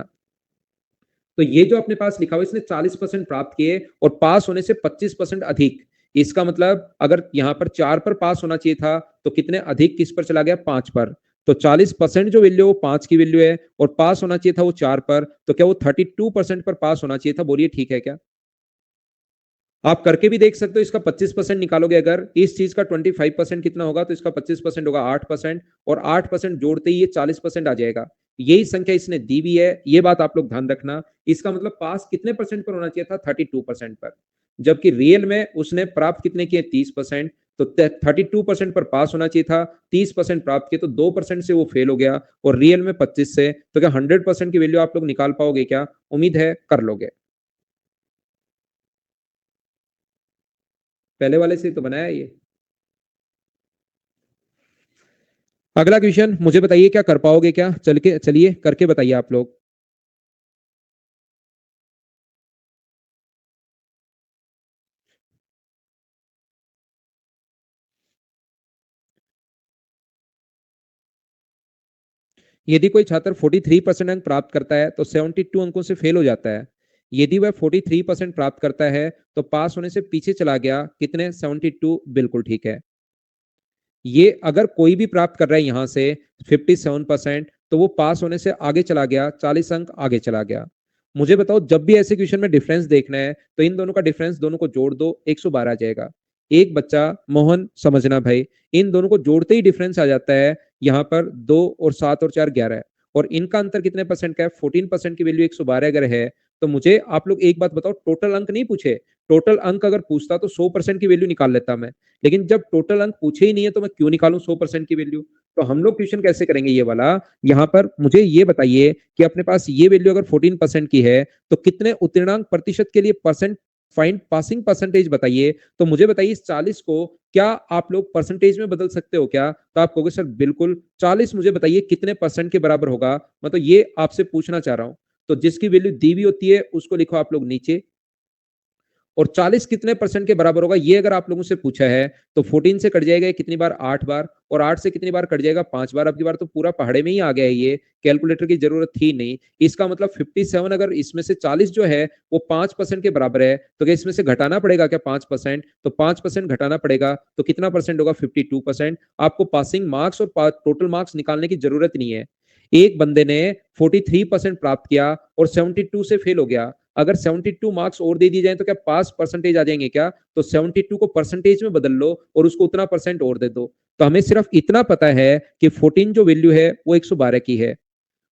तो ये जो अपने पास लिखा हुआ है इसने 40% प्राप्त किए और पास होने से 25% अधिक। इसका मतलब अगर यहाँ पर 4 पर पास होना चाहिए था, तो कितने अधिक किस पर चला गया 5 पर। तो 40% जो वैल्यू है वो 5 की वैल्यू है और पास होना चाहिए था वो 4 पर, तो क्या वो 32% पर पास होना चाहिए था? बोलिए ठीक है क्या? आप करके भी देख सकते हो, इसका 25% निकालोगे अगर, इस चीज का 25% कितना होगा, तो इसका 25% होगा 8%, और 8% जोड़ते ही ये 40% आ जाएगा। यही संख्या इसने दी भी है, ये बात आप लोग ध्यान रखना। इसका मतलब पास कितने परसेंट पर होना चाहिए था? 32% पर, जबकि रियल में उसने प्राप्त कितने किए? 30%। तो 32% पर पास होना चाहिए था, 30% प्राप्त किए, तो 2% से वो फेल हो गया, और रियल में 25 से। तो क्या 100% की वैल्यू आप लोग निकाल पाओगे क्या? उम्मीद है कर लोगे। पहले वाले से तो बनाया ये। अगला क्वेश्चन मुझे बताइए, क्या कर पाओगे क्या? चलिए करके बताइए आप लोग। यदि कोई छात्र 43% अंक प्राप्त करता है तो 72 अंकों से फेल हो जाता है। यदि वह 43% प्राप्त करता है तो पास होने से पीछे चला गया, कितने? 72। बिल्कुल ठीक है। ये अगर कोई भी प्राप्त कर रहा है यहां से 57%, तो वो पास होने से आगे चला गया, 40 अंक आगे चला गया। मुझे बताओ, जब भी ऐसे क्वेश्चन में डिफरेंस देखना है तो इन दोनों का डिफरेंस दोनों को जोड़ दो, 112 आ जाएगा। एक बच्चा मोहन समझना भाई, इन दोनों को जोड़ते ही डिफरेंस आ जाता है। यहाँ पर 2 और 7 और 4 11 है, और इनका अंतर कितने परसेंट का है? 14% की वैल्यू 112 अगर है, तो मुझे आप लोग एक बात बताओ, टोटल अंक नहीं पूछे। टोटल अंक अगर पूछता तो 100% की वैल्यू निकाल लेता मैं, लेकिन जब टोटल अंक पूछे ही नहीं है तो मैं क्यों निकालूं 100% की वैल्यू? तो हम लोग क्वेश्चन कैसे करेंगे ये वाला? यहाँ पर मुझे ये बताइए कि अपने पास ये वैल्यू अगर 14% की है, तो कितने उत्तीर्णांक प्रतिशत के लिए परसेंट फाइंड पासिंग परसेंटेज बताइए। तो मुझे बताइए, इस 40 को क्या आप लोग परसेंटेज में बदल सकते हो क्या? तो आप कहोगे सर बिल्कुल। 40 मुझे बताइए कितने परसेंट के बराबर होगा, मैं तो ये आपसे पूछना चाह रहा हूं। तो जिसकी वैल्यू दी हुई होती है उसको लिखो आप लोग नीचे, और 40 कितने परसेंट के बराबर होगा ये अगर आप लोगों से पूछा है, तो 14 से कट जाएगा कितनी बार? 8 बार, और 8 से कितनी बार कट जाएगा? 5 बार। अब की बार तो पूरा पहाड़े में ही आ गया है, ये कैलकुलेटर की जरूरत थी नहीं। इसका मतलब 57, अगर इसमें से 40 जो है वो 5% के बराबर है, तो क्या इसमें से घटाना पड़ेगा क्या 5%? तो 5% घटाना पड़ेगा, तो कितना परसेंट होगा? 52%। आपको पासिंग मार्क्स और टोटल मार्क्स निकालने की जरूरत नहीं है। एक बंदे ने 43% प्राप्त किया और 72 से फेल हो गया, अगर 72 मार्क्स और दे दिए जाए तो क्या पास परसेंटेज आ जाएंगे क्या? तो 72 को परसेंटेज में बदल लो और उसको उतना परसेंट और दे दो। तो हमें सिर्फ इतना पता है कि 14 जो वैल्यू है वो 112 की है।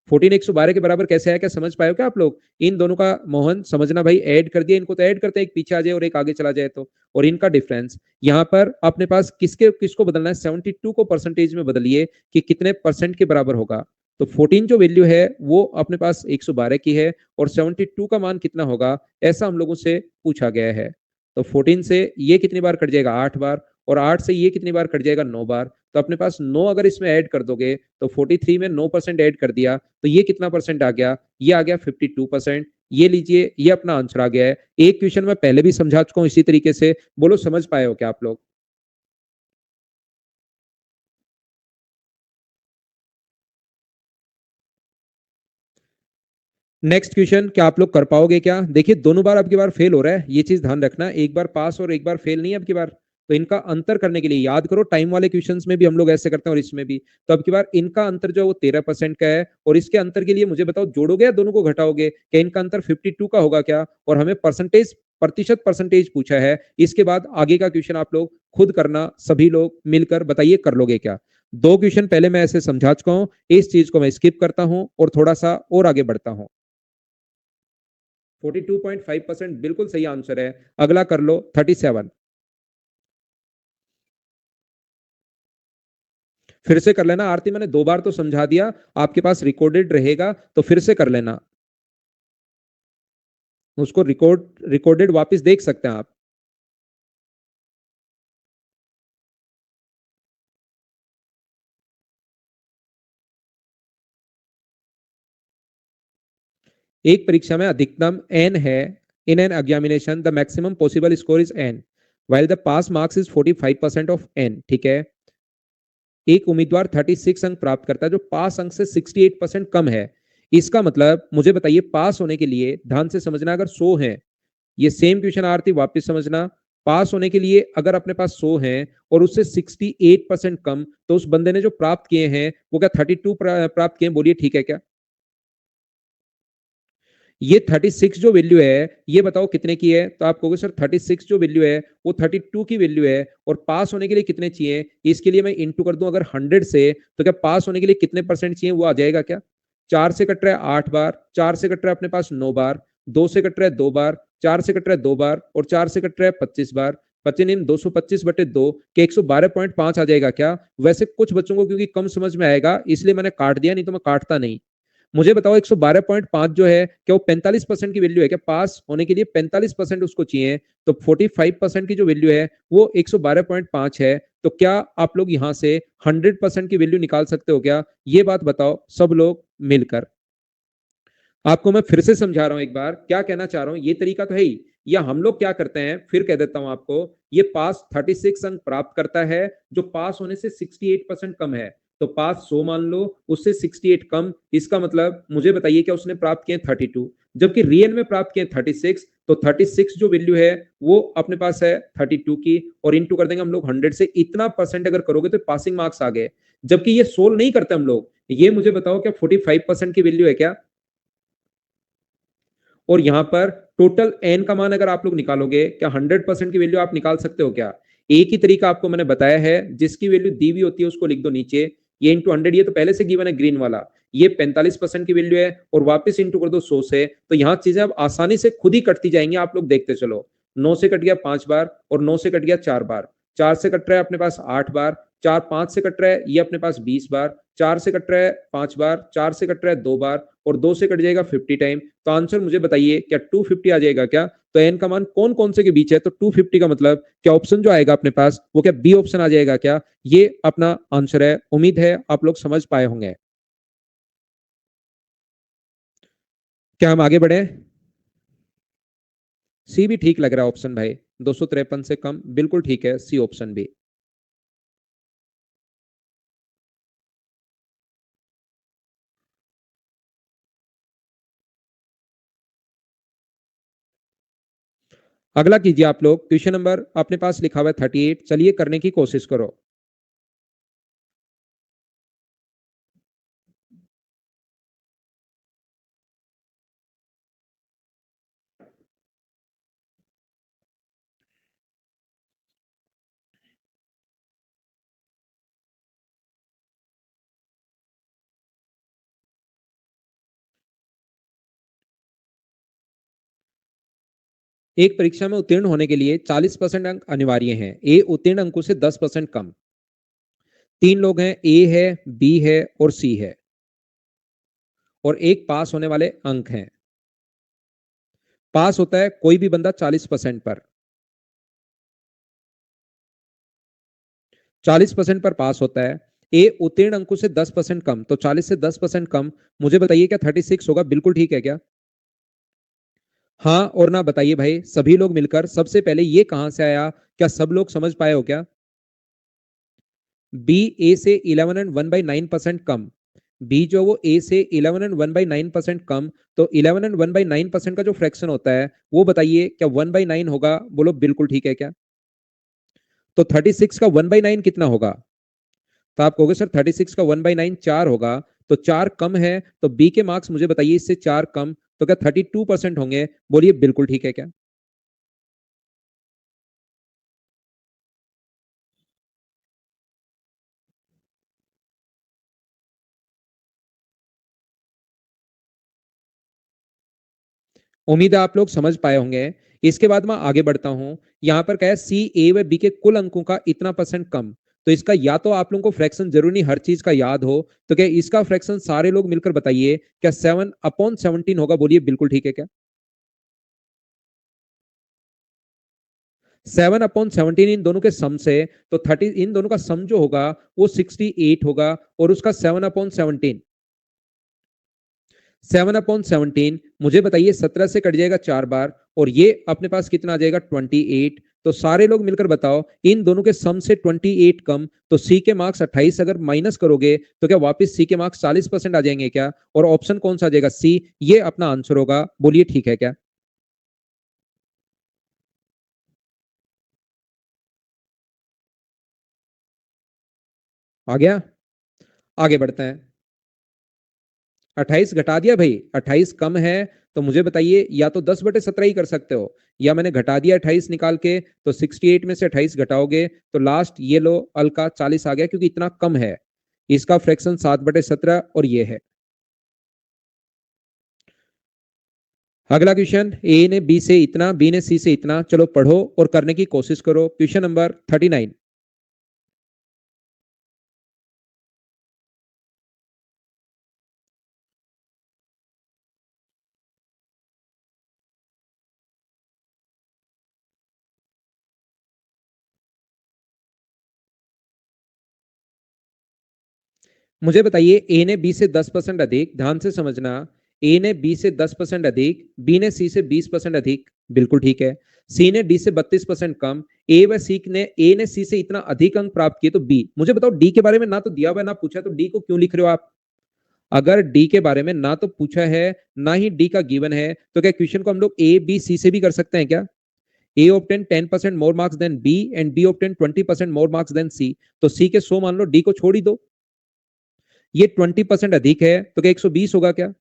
14 112 के बराबर कैसे है, क्या समझ पाए हो क्या आप लोग? इन दोनों का मोहन समझना भाई, ऐड कर दिया, इनको तो ऐड करते हैं, एक पीछे आ जाए और एक आगे चला जाए तो। और इनका डिफरेंस यहाँ पर अपने पास किसके किसको बदलना है? 72 को परसेंटेज में बदलिए कि कितने परसेंट के बराबर होगा। तो 14 जो वैल्यू है वो अपने पास 112 की है, और 72 का मान कितना होगा ऐसा हम लोगों से पूछा गया है। तो 14 से ये कितनी बार कट जाएगा? 8 बार, और 8 से ये कितनी बार कट जाएगा? 9 बार। तो अपने पास 9 अगर इसमें ऐड कर दोगे, तो 43 में 9% ऐड कर दिया, तो ये कितना परसेंट आ गया? ये आ गया 52%। ये लीजिए, ये अपना आंसर आ गया है। एक क्वेश्चन मैं पहले भी समझा चुका हूं इसी तरीके से, बोलो समझ पाए हो क्या आप लोग? नेक्स्ट क्वेश्चन, क्या आप लोग कर पाओगे क्या? देखिए दोनों बार अब की बार फेल हो रहा है, ये चीज ध्यान रखना, एक बार पास और एक बार फेल नहीं है अब की बार। तो इनका अंतर करने के लिए याद करो, टाइम वाले क्वेश्चंस में भी हम लोग ऐसे करते हैं और इसमें भी। तो अब की बार इनका अंतर जो है वो 13% का है, और इसके अंतर के लिए मुझे बताओ, जोड़ोगे या दोनों को घटाओगे? क्या इनका अंतर 52 का होगा क्या? और हमें परसेंटेज, प्रतिशत परसेंटेज पूछा है। इसके बाद आगे का क्वेश्चन आप लोग खुद करना, सभी लोग मिलकर बताइए कर लोगे क्या? दो क्वेश्चन पहले मैं ऐसे समझा चुका हूं, इस चीज को मैं स्किप करता हूं और थोड़ा सा और आगे बढ़ता हूं। 42.5% बिल्कुल सही आंसर है। अगला कर लो 37। फिर से कर लेना आरती, मैंने 2 बार तो समझा दिया, आपके पास रिकॉर्डेड रहेगा तो फिर से कर लेना, उसको रिकॉर्डेड वापस देख सकते हैं आप। एक परीक्षा में अधिकतम n है, in an examination the maximum possible score is n, while the pass marks is 45% of n, ठीक है। एक उम्मीदवार 36 अंक प्राप्त करता है जो पास अंक से 68% कम है। इसका मतलब मुझे बताइए पास होने के लिए, ध्यान से समझना, अगर 100 है, ये सेम क्वेश्चन आरती वापस समझना, पास होने के लिए अगर अपने पास 100 है और उससे 68% कम, तो उस बंदे ने जो प्राप्त किए हैं वो क्या 32 प्राप्त किए, बोलिए ठीक है क्या? ये 36 जो वैल्यू है ये बताओ कितने की है, तो आप कहोगे सर 36 जो वैल्यू है वो 32 की वैल्यू है, और पास होने के लिए कितने चाहिए, इसके लिए मैं इंटू कर दूं अगर 100 से, तो क्या पास होने के लिए कितने परसेंट चाहिए वो आ जाएगा क्या? 4 से कट रहा है 8 बार, 4 से कट रहा है अपने पास 9 बार, 2 से कट रहा है 2 बार, 4 से कट रहा है 2 बार, और 4 से कट रहा है 25 बार, 25 225/2 के 112.5 आ जाएगा क्या? वैसे कुछ बच्चों को क्योंकि कम समझ में आएगा इसलिए मैंने काट दिया, नहीं तो मैं काटता नहीं। मुझे बताओ 112.5 जो है क्या वो 45% की वैल्यू है क्या? पास होने के लिए 45% उसको चाहिए, तो 45% की जो वैल्यू है वो 112.5 है। तो क्या आप लोग यहां से 100% की वैल्यू निकाल सकते हो क्या? ये बात बताओ सब लोग मिलकर। आपको मैं फिर से समझा रहा हूं, एक बार क्या कहना चाह रहा हूं, ये तरीका तो है ही, या हम लोग क्या करते हैं, फिर कह देता हूं आपको, ये पास 36 अंक प्राप्त करता है जो पास होने से 68% कम है, तो पास 100 मान लो, उससे 68 कम, इसका मतलब मुझे बताइए क्या उसने प्राप्त किए 32, जबकि रियल में प्राप्त किए 36, तो 36 जो वैल्यू है वो अपने पास है 32 की, और इंटू कर देंगे हम लोग 100 से, इतना परसेंट अगर करोगे तो पासिंग मार्क्स आ गए। जबकि ये सोल्व नहीं करते हम लोग, ये मुझे बताओ क्या 45% की वैल्यू है क्या? और यहां पर टोटल एन का मान अगर आप लोग निकालोगे, क्या 100% की वैल्यू आप निकाल सकते हो क्या? एक ही तरीका आपको मैंने बताया है, जिसकी वैल्यू दी हुई होती है उसको लिख दो नीचे, ये इंटू 100, ये तो पहले से गिवन है ग्रीन वाला, ये 45% की वैल्यू है, और वापस इंटू कर दो 100 से, तो यहां चीजें अब आसानी से खुद ही कटती जाएंगी, आप लोग देखते चलो। 9 से कट गया 5 बार, और 9 से कट गया 4 बार, 4 से कट रहा है अपने पास 8 बार, 4 5 से कट रहा है ये अपने पास 20 बार, 4 से कट रहा है 5 बार, 4 से कट रहा है 2 बार, और 2 से कट जाएगा 50 टाइम। तो आंसर मुझे बताइए क्या 250 आ जाएगा क्या? तो एन का मान कौन कौन से के बीच है, तो 250 का मतलब क्या ऑप्शन जो आएगा अपने पास वो क्या बी ऑप्शन आ जाएगा क्या? ये अपना आंसर है। उम्मीद है आप लोग समझ पाए होंगे। क्या हम आगे बढ़े? सी भी ठीक लग रहा है ऑप्शन भाई, 253 से कम बिल्कुल ठीक है, सी ऑप्शन भी। अगला कीजिए आप लोग, क्वेश्चन नंबर अपने पास लिखा हुआ है 38, चलिए करने की कोशिश करो। एक परीक्षा में उत्तीर्ण होने के लिए 40% अंक अनिवार्य हैं, ए उत्तीर्ण अंकों से 10% कम। 3 लोग हैं, ए है, बी है और सी है, और एक पास होने वाले अंक हैं। पास होता है कोई भी बंदा 40% पर, 40% पर पास होता है। ए उत्तीर्ण अंकों से 10% कम, तो 40 से 10% कम, मुझे बताइए क्या 36 होगा, बिल्कुल ठीक है क्या? हाँ और ना बताइए भाई सभी लोग मिलकर। सबसे पहले ये कहां से आया, क्या सब लोग समझ पाए हो क्या? बी ए से 11 एंड 1/9% कम, बी जो वो ए से 11 एंड 1/9% कम, तो 11 एंड 1/9% का जो फ्रैक्शन होता है वो बताइए क्या 1/9 होगा, बोलो बिल्कुल ठीक है क्या? तो 36 का 1/9 कितना होगा? तो आप कहोगे सर 36 का 1/9 4 होगा, तो 4 कम है, तो बी के मार्क्स मुझे बताइए इससे 4 कम, तो क्या 32% होंगे, बोलिए बिल्कुल ठीक है क्या? उम्मीद है आप लोग समझ पाए होंगे। इसके बाद मैं आगे बढ़ता हूं। यहां पर क्या है, सी ए व बी के कुल अंकों का इतना परसेंट कम, तो इसका या तो आप लोगों को फ्रैक्शन जरूरी नहीं हर चीज का याद हो, तो क्या इसका फ्रैक्शन सारे लोग मिलकर बताइए, क्या 7/17 होगा? बोलिए बिल्कुल ठीक है क्या? 7/17 इन दोनों के सम से, तो 30 इन दोनों का सम जो होगा वो 68 होगा, और उसका 7/17 मुझे बताइए 17 से कट जाएगा 4 बार, और ये अपने पास कितना आ जाएगा 28। तो सारे लोग मिलकर बताओ इन दोनों के सम से 28 कम, तो सी के मार्क्स 28 अगर माइनस करोगे तो क्या वापस सी के मार्क्स 40% आ जाएंगे क्या? और ऑप्शन कौन सा आ जाएगा? सी, ये अपना आंसर होगा। बोलिए ठीक है क्या? आ गया? आगे बढ़ते हैं। 28 घटा दिया भाई, 28 कम है, तो मुझे बताइए या तो 10/17 ही कर सकते हो, या मैंने घटा दिया 28 निकाल के, तो 68 में से 28 घटाओगे तो लास्ट ये लो अल का 40 आ गया, क्योंकि इतना कम है। इसका फ्रैक्शन 7/17 और ये है। अगला क्वेश्चन, ए ने बी से इतना, बी ने सी से इतना। चलो पढ़ो और करने की कोशिश करो। Question number 39। मुझे बताइए ए ने बी से 10% अधिक, ध्यान से समझना, ए ने बी से 10% अधिक, बी ने सी से 20% अधिक, बिल्कुल ठीक है। सी ने डी से 32% कम, ए ने सी से इतना अधिक अंक प्राप्त किए, तो बी। मुझे बताओ डी के बारे में ना तो दिया हुआ है ना पूछा, तो डी को क्यों लिख रहे हो आप? अगर डी के बारे में ना तो पूछा है ना ही डी का गिवन है, तो क्या क्वेश्चन को हम लोग ए बी सी से भी कर सकते हैं क्या? A obtain 10% more marks than B and B obtain 20% more marks than C, तो सी के 100 मान लो, डी को छोड़ ही दो। ये 20% अधिक है, तो क्या 120 होगा क्या?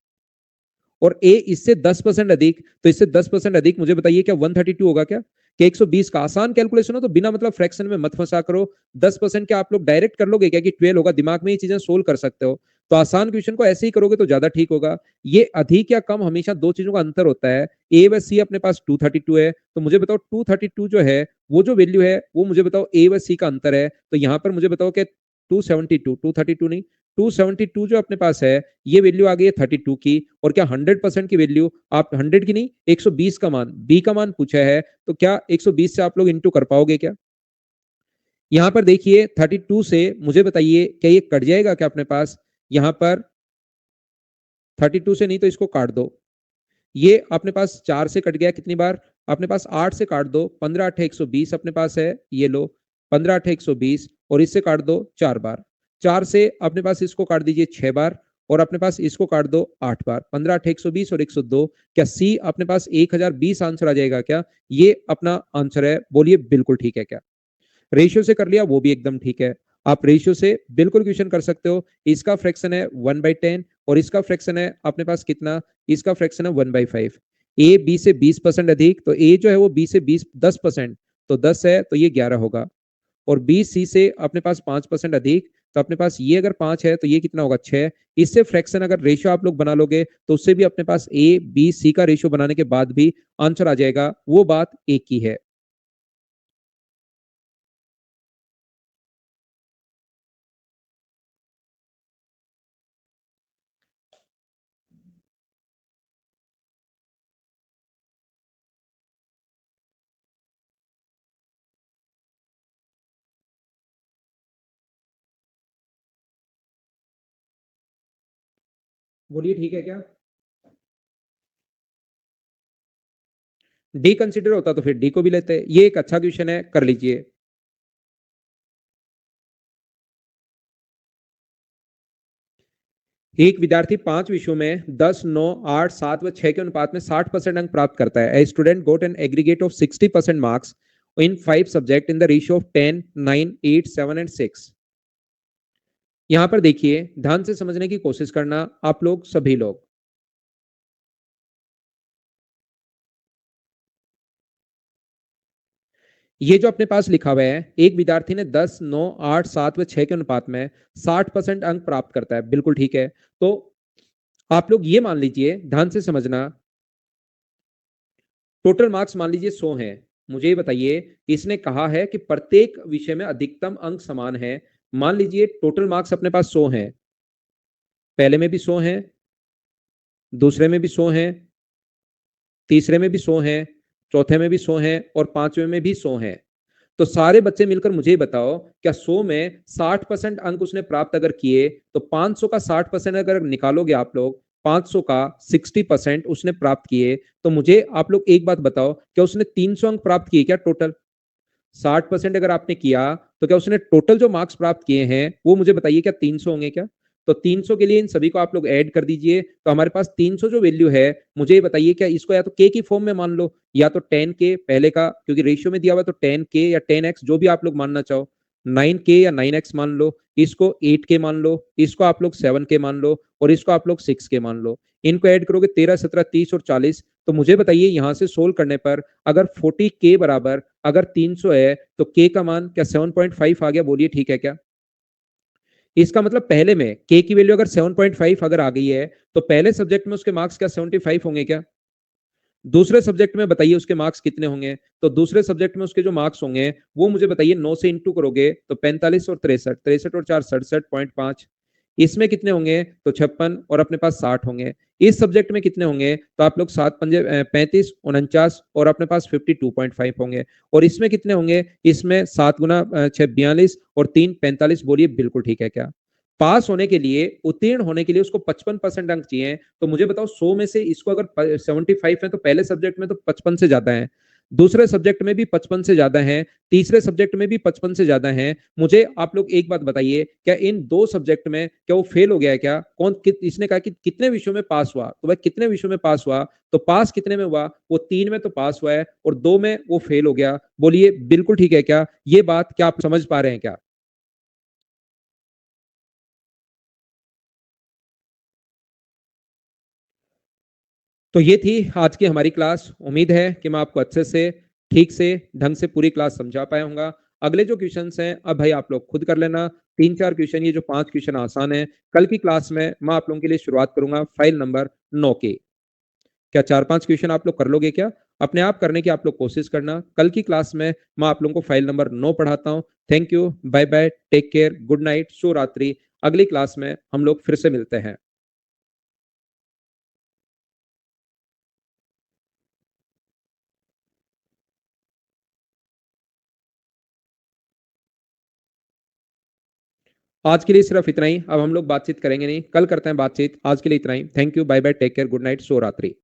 और ए इससे 10% अधिक, तो इससे 10% अधिक, मुझे बताइए क्या 132 होगा क्या? क्या 120 का? आसान कैलकुलेशन हो तो बिना मतलब फ्रैक्शन में मत फंसा करो। 10% क्या आप लोग डायरेक्ट कर लोगे क्या कि 12 होगा? दिमाग में ये चीजें सोल्व कर सकते हो। तो आसान क्वेश्चन को ऐसे ही करोगे तो ज्यादा ठीक होगा। ये अधिक या कम हमेशा दो चीजों का अंतर होता है। ए व सी अपने पास 232 है, तो मुझे बताओ 232 जो है वो जो वैल्यू है वो मुझे बताओ ए व सी का अंतर है, तो यहां पर मुझे बताओ कि 272, 232 नहीं, 272 जो अपने पास है ये वैल्यू आ गई है 32 की। और क्या 100% की वैल्यू, आप 100 की नहीं 120 का मान, बी का मान पूछा है, तो क्या 120 से आप लोग इंटू कर पाओगे क्या? यहां पर देखिए 32 से मुझे बताइए क्या ये कट जाएगा क्या अपने पास? यहां पर 32 से नहीं तो इसको काट दो। ये अपने पास 4 से कट गया कितनी बार? अपने पास 8 से काट दो, 15 8 120 अपने पास है, ये लो 15 8 120, और इससे काट दो 4 बार। 4 से अपने पास इसको काट दीजिए 6 बार, और अपने पास इसको काट दो 8 बार। 15 8 120 और 102। क्या सी अपने पास 1020 आंसर आ जाएगा क्या? ये अपना आंसर है। बोलिए बिल्कुल ठीक है क्या? रेशियो से कर लिया वो भी एकदम ठीक है। आप रेशियो से बिल्कुल क्वेश्चन कर सकते हो। इसका फ्रैक्शन है 1/10, और इसका फ्रैक्शन है अपने पास कितना? इसका फ्रैक्शन है 1/5। ए बी से 20% अधिक, तो ए जो है वो बी से 10%, तो 10 है तो ये 11 होगा। और बी सी से अपने पास 5% अधिक, तो अपने पास ये अगर 5 है तो ये कितना होगा? 6। इससे फ्रैक्शन अगर रेशियो आप लोग बना लोगे तो उससे भी अपने पास ए बी सी का रेशियो बनाने के बाद भी आंसर आ जाएगा। वो बात एक ही है। बोलिए ठीक है क्या? डी कंसिडर होता तो फिर डी को भी लेते। ये एक अच्छा क्वेश्चन है, कर लीजिए। एक विद्यार्थी 5 विषयों में 10, 9, 8, 7 व 6 के अनुपात में 60% अंक प्राप्त करता है। A student goat an aggregate of 60% marks in 5 subject in the ratio of 10, 9, 8, 7 and 6। यहां पर देखिए ध्यान से समझने की कोशिश करना आप लोग सभी लोग। ये जो अपने पास लिखा हुआ है, एक विद्यार्थी ने 10, 9, 8, 7 व 6 के अनुपात में 60% अंक प्राप्त करता है, बिल्कुल ठीक है। तो आप लोग ये मान लीजिए, ध्यान से समझना, टोटल मार्क्स मान लीजिए 100 हैं। मुझे ये बताइए, इसने कहा है कि प्रत्येक विषय में अधिकतम अंक समान है। मान लीजिए टोटल मार्क्स अपने पास 100 हैं, पहले में भी 100 हैं, दूसरे में भी 100 हैं, तीसरे में भी 100 हैं, चौथे में भी 100 हैं और पांचवें में भी 100 हैं। तो सारे बच्चे मिलकर मुझे बताओ, क्या 100 में 60% अंक उसने प्राप्त अगर किए, तो 500 का 60% अगर निकालोगे आप लोग, 500 का 60% उसने प्राप्त किए, तो मुझे आप लोग एक बात बताओ, क्या उसने 300 अंक प्राप्त किए क्या टोटल? 60% अगर आपने किया, तो क्या उसने टोटल जो मार्क्स प्राप्त किए हैं, वो मुझे बताइए क्या 300 होंगे क्या? तो 300 के लिए इन सभी को आप लोग ऐड कर दीजिए, तो हमारे पास 300 जो वैल्यू है, मुझे ये बताइए क्या इसको या तो के की फॉर्म में मान लो, या तो 10 के पहले का, क्योंकि रेशियो में दिया हुआ तो 10 के या 10x जो भी आप लोग मानना चाहो, 9 के या 9x मान लो, इसको 8 के मान लो, इसको आप लोग 7 के मान लो और इसको आप लोग 6 के मान लो। इनको ऐड करोगे 13, 17, 30 और 40, तो मुझे बताइए यहां से सोल्व करने पर अगर 40 के बराबर अगर 300 है, तो के का मान क्या 7.5 आ गया? बोलिए ठीक है क्या? इसका मतलब पहले में के की वैल्यू अगर 7.5 अगर आ गई है, तो पहले सब्जेक्ट में उसके मार्क्स क्या 75 होंगे क्या? दूसरे सब्जेक्ट में बताइए उसके मार्क्स कितने होंगे? तो दूसरे सब्जेक्ट में उसके जो मार्क्स होंगे, वो मुझे बताइए 9 से इंटू करोगे तो 45 और 63, 63 और 4 67.5। इसमें कितने होंगे? तो 56 और अपने पास 60 होंगे। इस सब्जेक्ट में कितने होंगे? तो आप लोग 7 पंजे 35, 49 और अपने पास 52.5 होंगे। और इसमें कितने होंगे? इसमें 7 गुना 6 42 और 3 45। बोलिए बिल्कुल ठीक है क्या? पास होने के लिए, उत्तीर्ण होने के लिए उसको 55% अंक चाहिए। तो मुझे बताओ 100 में से इसको अगर 75 है, तो पहले सब्जेक्ट में तो 55 से ज्यादा है, दूसरे सब्जेक्ट में भी 55 से ज्यादा है, तीसरे सब्जेक्ट में भी 55 से ज्यादा है। मुझे आप लोग एक बात बताइए, क्या इन दो सब्जेक्ट में क्या वो फेल हो गया है क्या? इसने कहा कि कितने विषयों में पास हुआ, तो भाई कितने विषयों में पास हुआ? तो पास कितने में हुआ? वो 3 में तो पास हुआ है और 2 में वो फेल हो गया। बोलिए बिल्कुल ठीक है क्या? ये बात क्या आप समझ पा रहे हैं क्या? तो ये थी आज की हमारी क्लास। उम्मीद है कि मैं आपको अच्छे से, ठीक से, ढंग से पूरी क्लास समझा पाया हूँगा। अगले जो क्वेश्चंस हैं, अब भाई आप लोग खुद कर लेना। 3-4 क्वेश्चन, ये जो 5 क्वेश्चन आसान हैं, कल की क्लास में मैं आप लोगों के लिए शुरुआत करूँगा फाइल नंबर 9 की। क्या 4-5 क्वेश्चन आप लोग कर लोगे क्या? अपने आप करने की आप लोग कोशिश करना। कल की क्लास में मैं आप लोगों को फाइल नंबर 9 पढ़ाता हूँ। Thank you, bye bye, take care, good night, शुभ रात्रि। अगली क्लास में हम लोग फिर से मिलते हैं। आज के लिए सिर्फ इतना ही। अब हम लोग बातचीत करेंगे नहीं, कल करते हैं बातचीत। आज के लिए इतना ही। Thank you, bye bye, take care, good night, शुभ रात्रि।